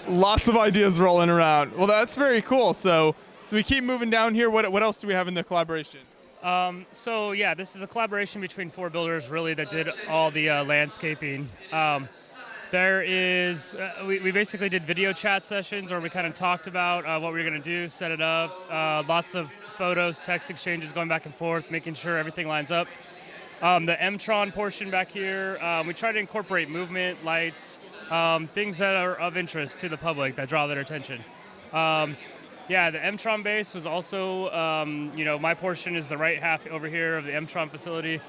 Lots of ideas rolling around. Well, that's very cool. So we keep moving down here. What else do we have in the collaboration?
So yeah, this is a collaboration between 4 builders really that did all the landscaping. There is, we basically did video chat sessions where we kind of talked about what we were going to do, set it up, lots of photos, text exchanges going back and forth, making sure everything lines up. The M-Tron portion back here, we try to incorporate movement, lights, things that are of interest to the public that draw their attention. Yeah, the M-Tron base was also, my portion is the right half over here of the M-Tron facility.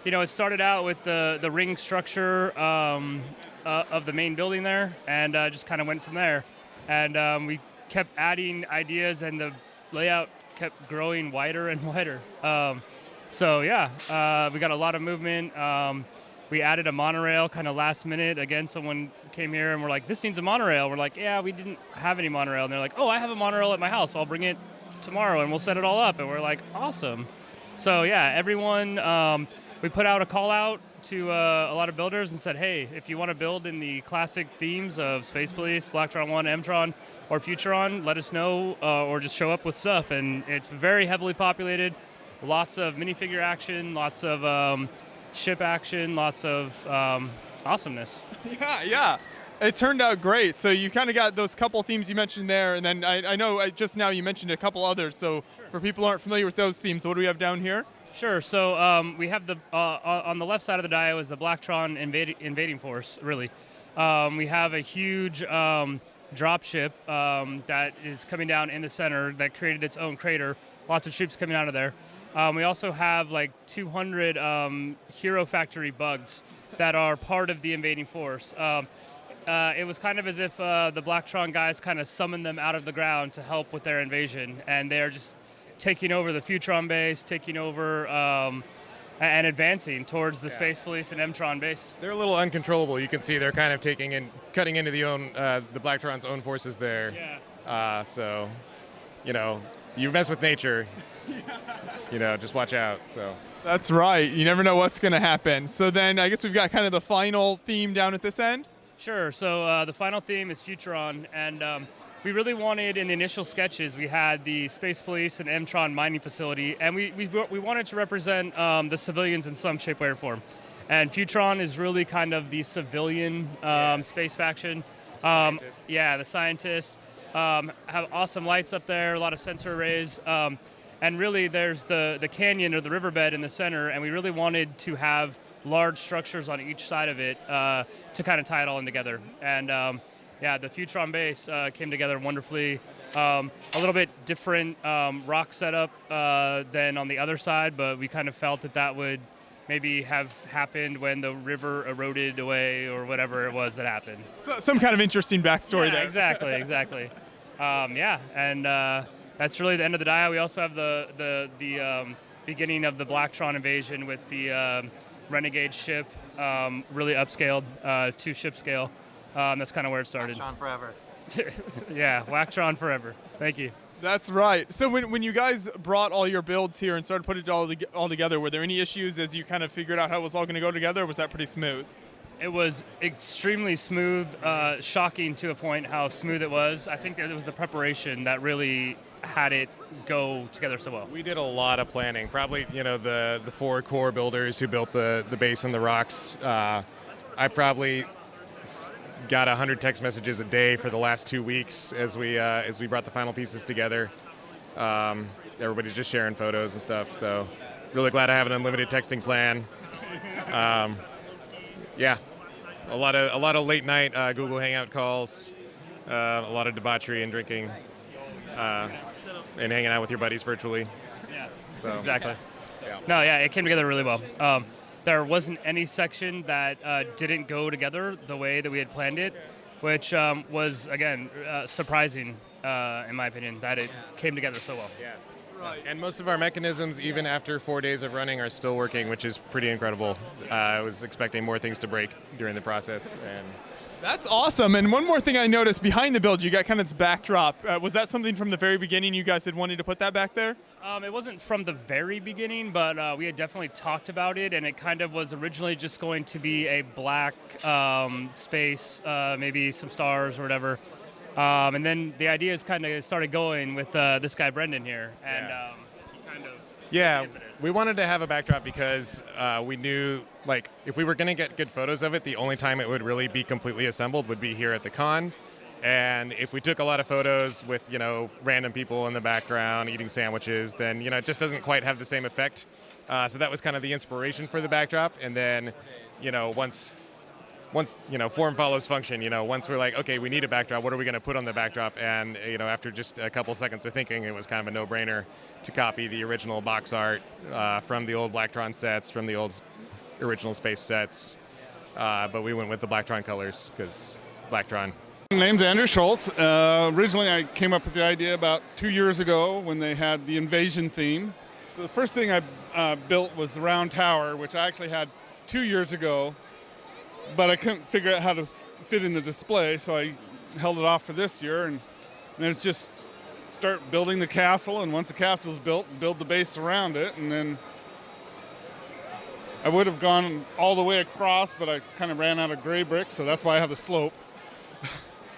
It started out with the ring structure of the main building there, and just kind of went from there. And we kept adding ideas, and the layout kept growing wider and wider. So yeah, we got a lot of movement. We added a monorail kind of last minute. Again, someone came here and we're like, this needs a monorail. We're like, yeah, we didn't have any monorail. And they're like, oh, I have a monorail at my house. I'll bring it tomorrow and we'll set it all up. And we're like, awesome. So yeah, everyone, we put out a call out to a lot of builders and said, hey, if you want to build in the classic themes of Space Police, Blacktron 1, M-Tron, or Futuron, let us know, or just show up with stuff. And it's very heavily populated. Lots of minifigure action, lots of ship action, lots of awesomeness.
Yeah. It turned out great. So you kind of got those couple themes you mentioned there, and then I know just now you mentioned a couple others. So for people who aren't familiar with those themes, what do we have down here?
Sure. So we have the on the left side of the dial is the Blacktron invading force. Really, we have a huge dropship that is coming down in the center that created its own crater. Lots of troops coming out of there. We also have like 200 Hero Factory bugs that are part of the invading force. It was kind of as if the Blacktron guys kind of summoned them out of the ground to help with their invasion, and they're just taking over the Futron base, taking over and advancing towards the Space Police and Mtron base.
They're a little uncontrollable. You can see they're kind of cutting into the Blacktron's own forces there.
Yeah.
So, you know, you mess with nature, you know, just watch out. So.
That's right. You never know what's going to happen. So then I guess we've got kind of the final theme down at this end.
Sure. So the final theme is Futuron, and we really wanted, in the initial sketches, we had the Space Police and Mtron mining facility, and we wanted to represent the civilians in some shape, way, or form. And Futuron is really kind of the civilian space faction. The scientists have awesome lights up there, a lot of sensor arrays, and really there's the canyon or the riverbed in the center, and we really wanted to have large structures on each side of it to kind of tie it all in together. And the Futuron base came together wonderfully. A little bit different rock setup than on the other side, but we kind of felt that would maybe have happened when the river eroded away or whatever it was that happened.
So, some kind of interesting backstory there.
Exactly. And that's really the end of the dial. We also have the beginning of the Blacktron invasion with the Renegade ship, really upscaled to ship scale. That's kind of where it started.
Blacktron forever.
Yeah, Blacktron forever. Thank you.
That's right. So when you guys brought all your builds here and started putting it all together, were there any issues as you kind of figured out how it was all going to go together, or was that pretty smooth?
It was extremely smooth, shocking to a point how smooth it was. I think that it was the preparation that really had it go together so well.
We did a lot of planning. Probably, you know, the 4 core builders who built the base and the rocks. I probably got 100 text messages a day for the last 2 weeks as we brought the final pieces together. Everybody's just sharing photos and stuff. So really glad I have an unlimited texting plan. A lot of late night Google Hangout calls, a lot of debauchery and drinking, and hanging out with your buddies virtually.
Yeah,
so,
exactly.
Yeah.
No, it came together really well. There wasn't any section that didn't go together the way that we had planned it, which was, again, surprising, in my opinion, that it came together so well.
Yeah. Right. And most of our mechanisms, even after 4 days of running, are still working, which is pretty incredible. I was expecting more things to break during the process. And
that's awesome. And one more thing I noticed behind the build, you got kind of this backdrop. Was that something from the very beginning you guys had wanted to put that back there?
It wasn't from the very beginning, but we had definitely talked about it, and it kind of was originally just going to be a black space, maybe some stars or whatever. And then the ideas kind of started going with this guy Brendan here, and he kind of
we wanted to have a backdrop because we knew, like, if we were going to get good photos of it, the only time it would really be completely assembled would be here at the con. And if we took a lot of photos with, you know, random people in the background eating sandwiches, then, you know, it just doesn't quite have the same effect. So that was kind of the inspiration for the backdrop. And then, you know, once you know, form follows function, you know, once we're like, okay, we need a backdrop, what are we going to put on the backdrop? And, you know, after just a couple seconds of thinking, it was kind of a no-brainer to copy the original box art from the old Blacktron sets, from the old original space sets. But we went with the Blacktron colors because Blacktron.
My name's Andrew Schultz. Originally, I came up with the idea about 2 years ago when they had the invasion theme. The first thing I built was the round tower, which I actually had 2 years ago, but I couldn't figure out how to fit in the display, so I held it off for this year. And then it's just start building the castle, and once the castle's built, build the base around it, and then I would have gone all the way across, but I kind of ran out of gray bricks, so that's why I have the slope.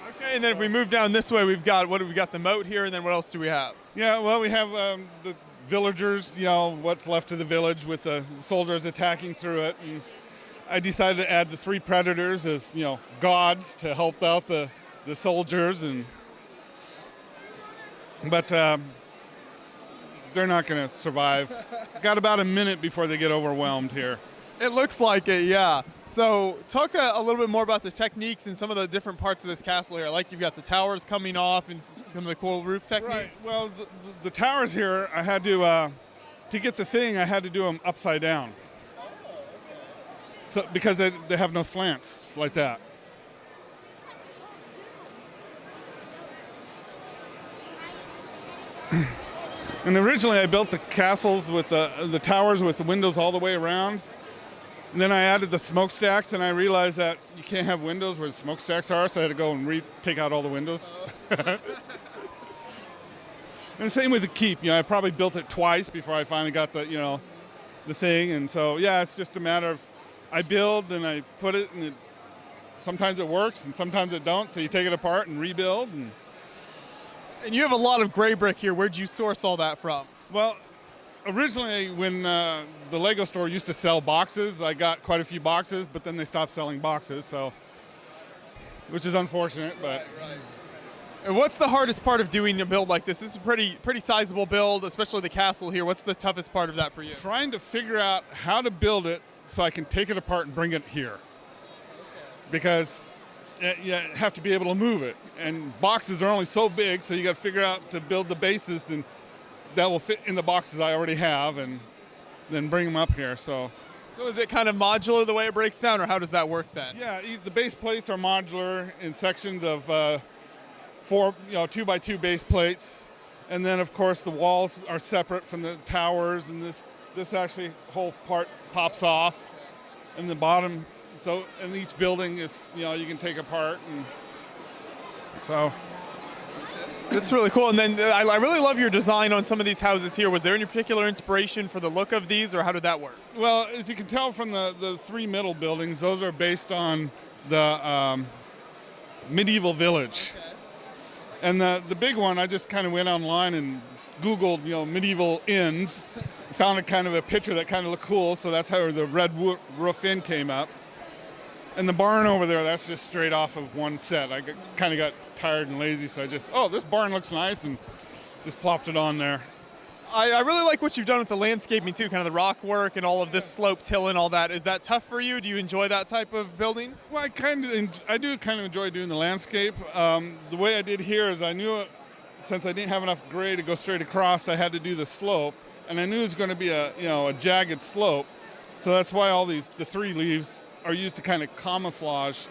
Okay, and then if we move down this way, we've got the moat here, and then what else do we have?
Yeah, well, we have the villagers, you know, what's left of the village with the soldiers attacking through it. And I decided to add the 3 predators as, you know, gods to help out the soldiers, but they're not going to survive. Got about a minute before they get overwhelmed here.
It looks like it, yeah. So talk a little bit more about the techniques and some of the different parts of this castle here. Like you've got the towers coming off and some of the cool roof technique.
Right. Well, the towers here, I had to get the thing, I had to do them upside down. So because they have no slants like that. And originally I built the castles with the towers with the windows all the way around. And then I added the smokestacks, and I realized that you can't have windows where the smokestacks are, so I had to go and take out all the windows. And same with the keep. I probably built it twice before I finally got the thing. And so, yeah, it's just a matter of I build and I put it, and sometimes it works and sometimes it don't. So you take it apart and rebuild.
And you have a lot of gray brick here. Where'd you source all that from?
Well, originally when the Lego store used to sell boxes, I got quite a few boxes, but then they stopped selling boxes, so which is unfortunate. But
and what's the hardest part of doing a build like this? This is a pretty sizable build, especially the castle here. What's the toughest part of that for you?
Trying to figure out how to build it so I can take it apart and bring it here. Because you have to be able to move it. And boxes are only so big, so you got to figure out to build the bases and that will fit in the boxes I already have, and then bring them up here. So
is it kind of modular the way it breaks down, or how does that work then?
Yeah, the base plates are modular in sections of 4, 2x2 base plates, and then of course the walls are separate from the towers, and this actually whole part pops off, and the bottom. So in each building is you can take apart, and so.
That's really cool. And then I really love your design on some of these houses here. Was there any particular inspiration for the look of these, or how did that work?
Well, as you can tell from the 3 middle buildings, those are based on the medieval village. Okay. And the big one, I just kind of went online and Googled, medieval inns, found a kind of a picture that kind of looked cool, so that's how the red roof inn came up. And the barn over there, that's just straight off of one set. I kind of got tired and lazy, so I just, this barn looks nice, and just plopped it on there.
I really like what you've done with the landscaping too, kind of the rock work and all of this slope till and all that. Is that tough for you? Do you enjoy that type of building?
Well, I do kind of enjoy doing the landscape. The way I did here is I knew since I didn't have enough grade to go straight across, I had to do the slope, and I knew it was going to be a jagged slope. So that's why all the 3 leaves are used to kind of camouflage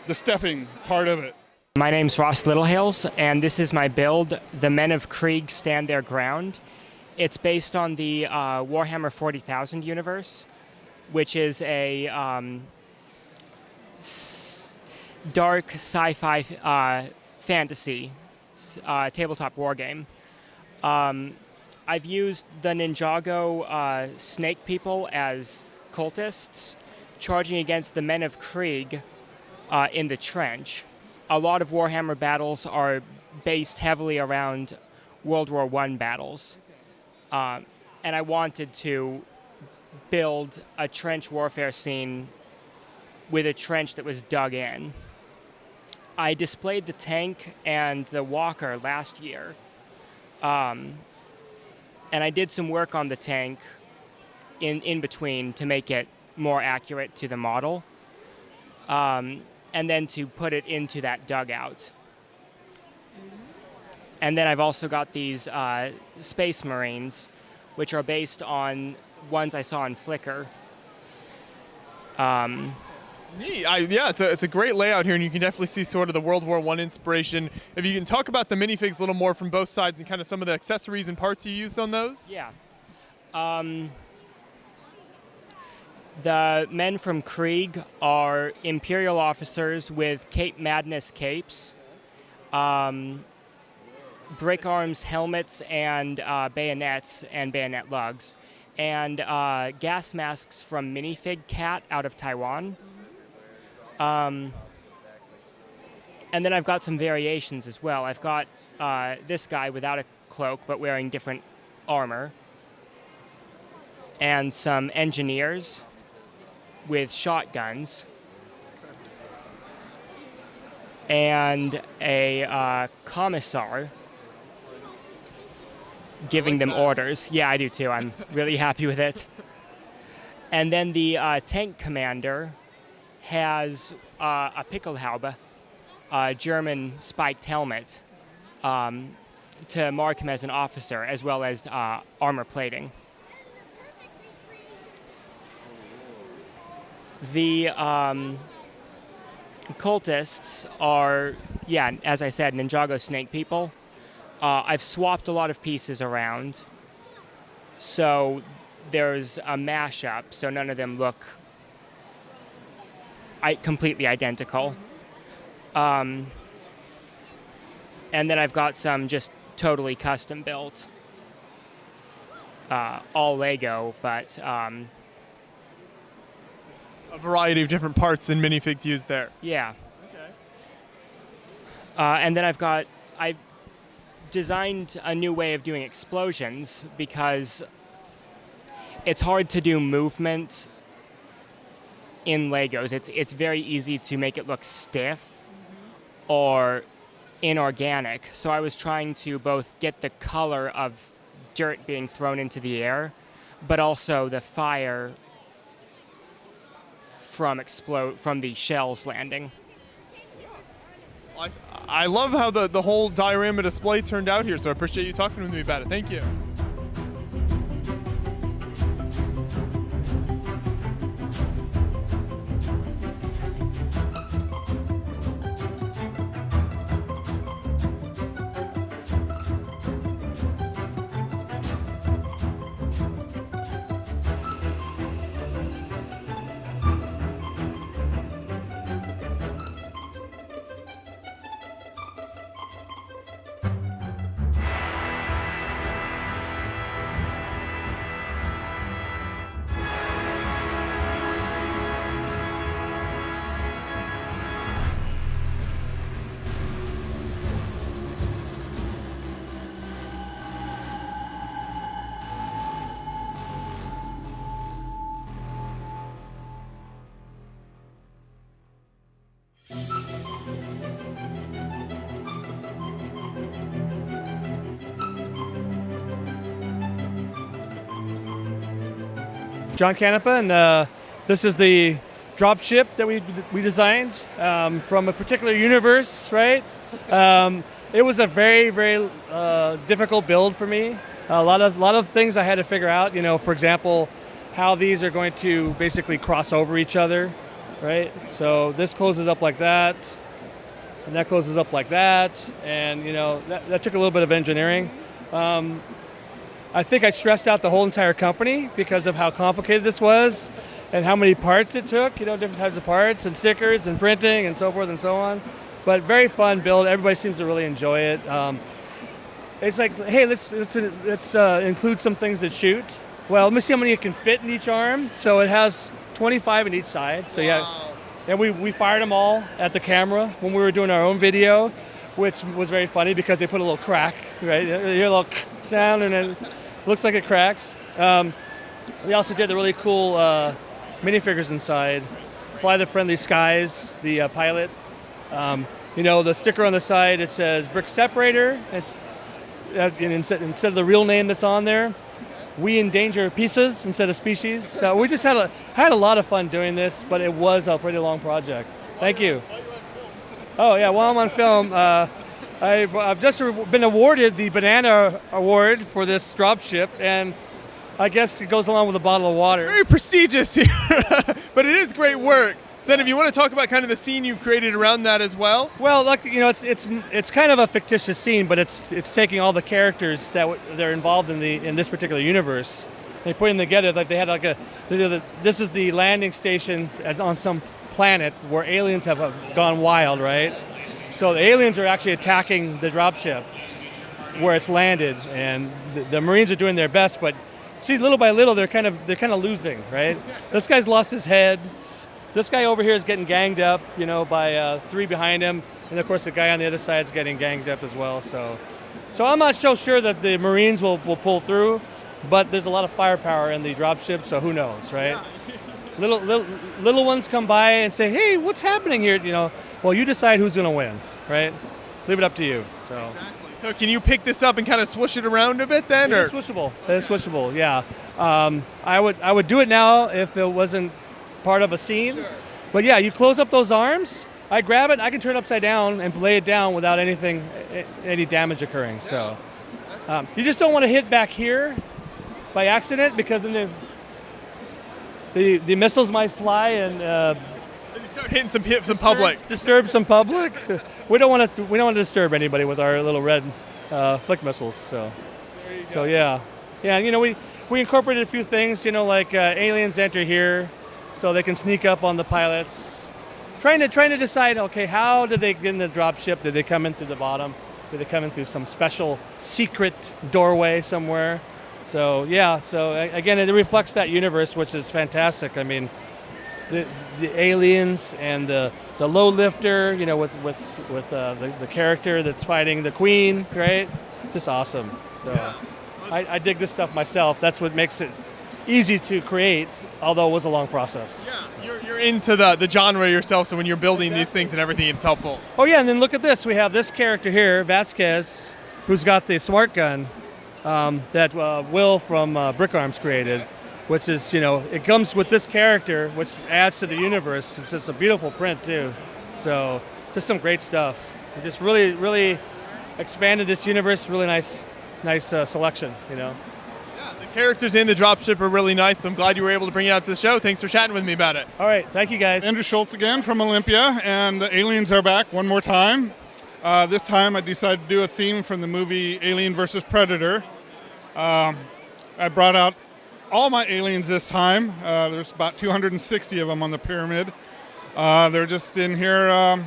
the stepping part of it.
My name's Ross Littlehales, and this is my build, The Men of Krieg Stand Their Ground. It's based on the Warhammer 40,000 universe, which is a dark sci-fi fantasy tabletop wargame. I've used the Ninjago snake people as cultists, charging against the Men of Krieg in the trench. A lot of Warhammer battles are based heavily around World War I battles. And I wanted to build a trench warfare scene with a trench that was dug in. I displayed the tank and the walker last year. And I did some work on the tank in between to make it more accurate to the model, and then to put it into that dugout. And then I've also got these Space Marines, which are based on ones I saw on Flickr.
Neat. Yeah, it's a great layout here, and you can definitely see sort of the World War I inspiration. If you can talk about the minifigs a little more from both sides and kind of some of the accessories and parts you used on those.
Yeah. The men from Krieg are Imperial officers with Cape Madness capes, brick arms helmets and bayonets and bayonet lugs, and gas masks from Minifig Cat out of Taiwan. And then I've got some variations as well. I've got this guy without a cloak but wearing different armor, and some engineers with shotguns, and a commissar giving them orders. Yeah, I do too. I'm really happy with it. And then the tank commander has a Pickelhaube, a German spiked helmet, to mark him as an officer, as well as armor plating. The cultists are, yeah, as I said, Ninjago snake people. I've swapped a lot of pieces around, so there's a mashup, so none of them look completely identical. And then I've got some just totally custom built, all Lego, but
a variety of different parts and minifigs used there.
yeah. Okay. And then I designed a new way of doing explosions because it's hard to do movement in Legos. It's very easy to make it look stiff or inorganic. So I was trying to both get the color of dirt being thrown into the air, but also the fire from the shells landing.
I love how the whole diorama display turned out here, so I appreciate you talking with me about it. Thank you.
John Canepa, and this is the Dropship that we designed from a particular universe, right? It was a very, very difficult build for me. A lot of things I had to figure out. You know, for example, how these are going to basically cross over each other, right? So this closes up like that, and that closes up like that, and you know that took a little bit of engineering. I think I stressed out the whole entire company because of how complicated this was and how many parts it took, you know, different types of parts and stickers and printing and so forth and so on. But very fun build. Everybody seems to really enjoy it. It's like, hey, let's include some things that shoot. Well, let me see how many it can fit in each arm. So it has 25 in each side. So yeah, and we fired them all at the camera when we were doing our own video, which was very funny because they put a little crack, right? You hear a little sound and it looks like it cracks. We also did the really cool minifigures inside. Fly the Friendly Skies, the pilot. You know, the sticker on the side, it says Brick Separator. It's instead of the real name that's on there. We endanger pieces instead of species. So we just had a lot of fun doing this, but it was a pretty long project. Thank you. Oh yeah, while I'm on film, I've just been awarded the Banana Award for this Dropship, and I guess it goes along with a bottle of water.
It's very prestigious here, but it is great work. So then if you want to talk about kind of the scene you've created around that as well.
Well, like, you know, it's kind of a fictitious scene, but it's taking all the characters that they're involved in this particular universe. They put them together like they had like this is the landing station on some planet where aliens have gone wild, right? So the aliens are actually attacking the dropship where it's landed, and the Marines are doing their best, but see, little by little they're kind of losing, right? This guy's lost his head. This guy over here is getting ganged up, you know, by three behind him, and of course the guy on the other side is getting ganged up as well. So I'm not so sure that the Marines will pull through, but there's a lot of firepower in the dropship, so who knows, right? Little ones come by and say, "Hey, what's happening here?" You know, well, you decide who's going to win, right? Leave it up to you. So.
Exactly. So can you pick this up and kind of swoosh it around a bit then?
It's swishable. It's swishable. Yeah. I would do it now if it wasn't part of a scene. Sure. But yeah, you close up those arms. I grab it. I can turn it upside down and lay it down without any damage occurring. So you just don't want to hit back here by accident, because then the missiles might fly and
you start hitting some public.
Disturb some public. We don't want to disturb anybody with our little red flick missiles. So yeah. You know, we incorporated a few things. You know, like aliens enter here, so they can sneak up on the pilots. Trying to decide, okay, how did they get in the dropship? Did they come in through the bottom? Did they come in through some special secret doorway somewhere? So yeah. So again, it reflects that universe, which is fantastic. I mean, the aliens and the low lifter, you know, with the character that's fighting the queen, right? Just awesome. So I dig this stuff myself. That's what makes it easy to create, although it was a long process.
Yeah, you're into the genre yourself, so when you're building these things and everything, it's helpful.
Oh yeah, and then look at this. We have this character here, Vasquez, who's got the smart gun that Will from Brick Arms created, which is, you know, it comes with this character, which adds to the universe. It's just a beautiful print too. So just some great stuff. We just really expanded this universe. Really nice selection, you know.
The characters in the dropship are really nice, so I'm glad you were able to bring it out to the show. Thanks for chatting with me about it.
All right, thank you guys.
Andrew Schultz again from Olympia, and the aliens are back one more time. This time I decided to do a theme from the movie Alien vs. Predator. I brought out all my aliens this time. There's about 260 of them on the pyramid. They're just in here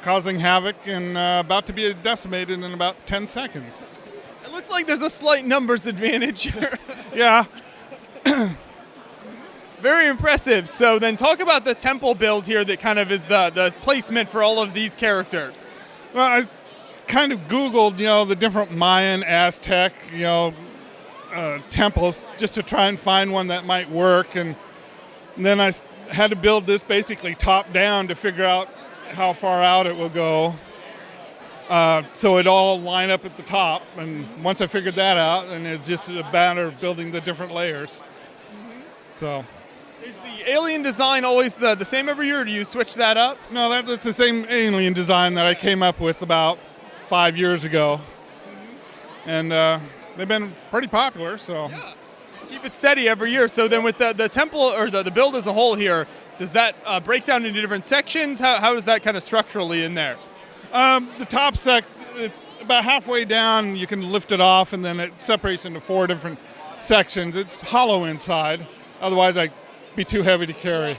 causing havoc and about to be decimated in about 10 seconds.
It looks like there's a slight numbers advantage here.
Yeah.
Very impressive. So then talk about the temple build here that kind of is the placement for all of these characters.
Well, I kind of Googled, you know, the different Mayan, Aztec, you know, temples just to try and find one that might work. And then I had to build this basically top down to figure out how far out it will go. So it all line up at the top, and once I figured that out, and it's just a matter of building the different layers. So,
is the alien design always the same every year, or do you switch that up?
No, that's the same alien design that I came up with about 5 years ago, and they've been pretty popular. So,
just keep it steady every year. So then, with the temple or the build as a whole here, does that break down into different sections? How is that kind of structurally in there?
The top it's about halfway down, you can lift it off, and then it separates into 4 different sections. It's hollow inside, otherwise I'd be too heavy to carry.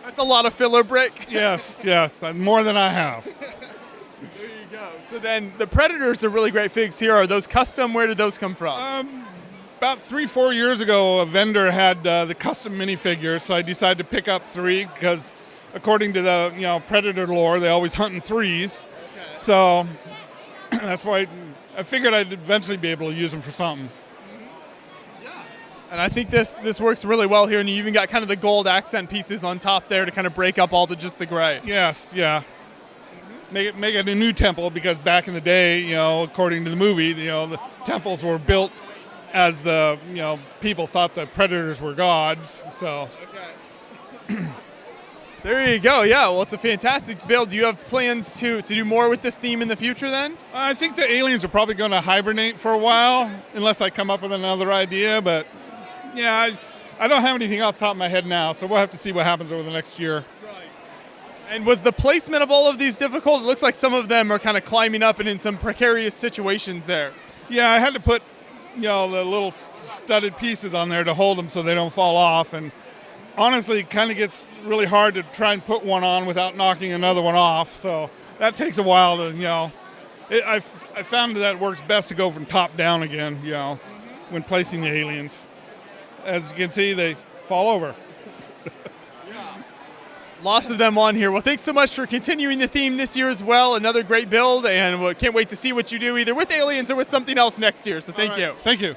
That's a lot of filler brick.
Yes, more than I have.
There you go. So then the Predators are really great figs here. Are those custom? Where did those come from?
About 3-4 years ago, a vendor had the custom minifigures, so I decided to pick up 3 because according to the Predator lore, they always hunt in 3s. Okay. So that's why I figured I'd eventually be able to use them for something.
Yeah. And I think this works really well here, and you even got kind of the gold accent pieces on top there to kind of break up all just the gray.
Yes, yeah. Make it a new temple, because back in the day, according to the movie, the temples were built as the people thought the Predators were gods. So.
Okay. There you go. Yeah, well, it's a fantastic build. Do you have plans to do more with this theme in the future then?
I think the aliens are probably going to hibernate for a while, unless I come up with another idea. But, yeah, I don't have anything off the top of my head now, so we'll have to see what happens over the next year.
Right. And was the placement of all of these difficult? It looks like some of them are kind of climbing up and in some precarious situations there.
Yeah, I had to put, the little studded pieces on there to hold them so they don't fall off. And honestly, it kind of gets really hard to try and put one on without knocking another one off. So that takes a while to, I found that it works best to go from top down again, when placing the aliens. As you can see, they fall over.
Lots of them on here. Well, thanks so much for continuing the theme this year as well. Another great build, and we can't wait to see what you do either with aliens or with something else next year. So thank you.
Thank you.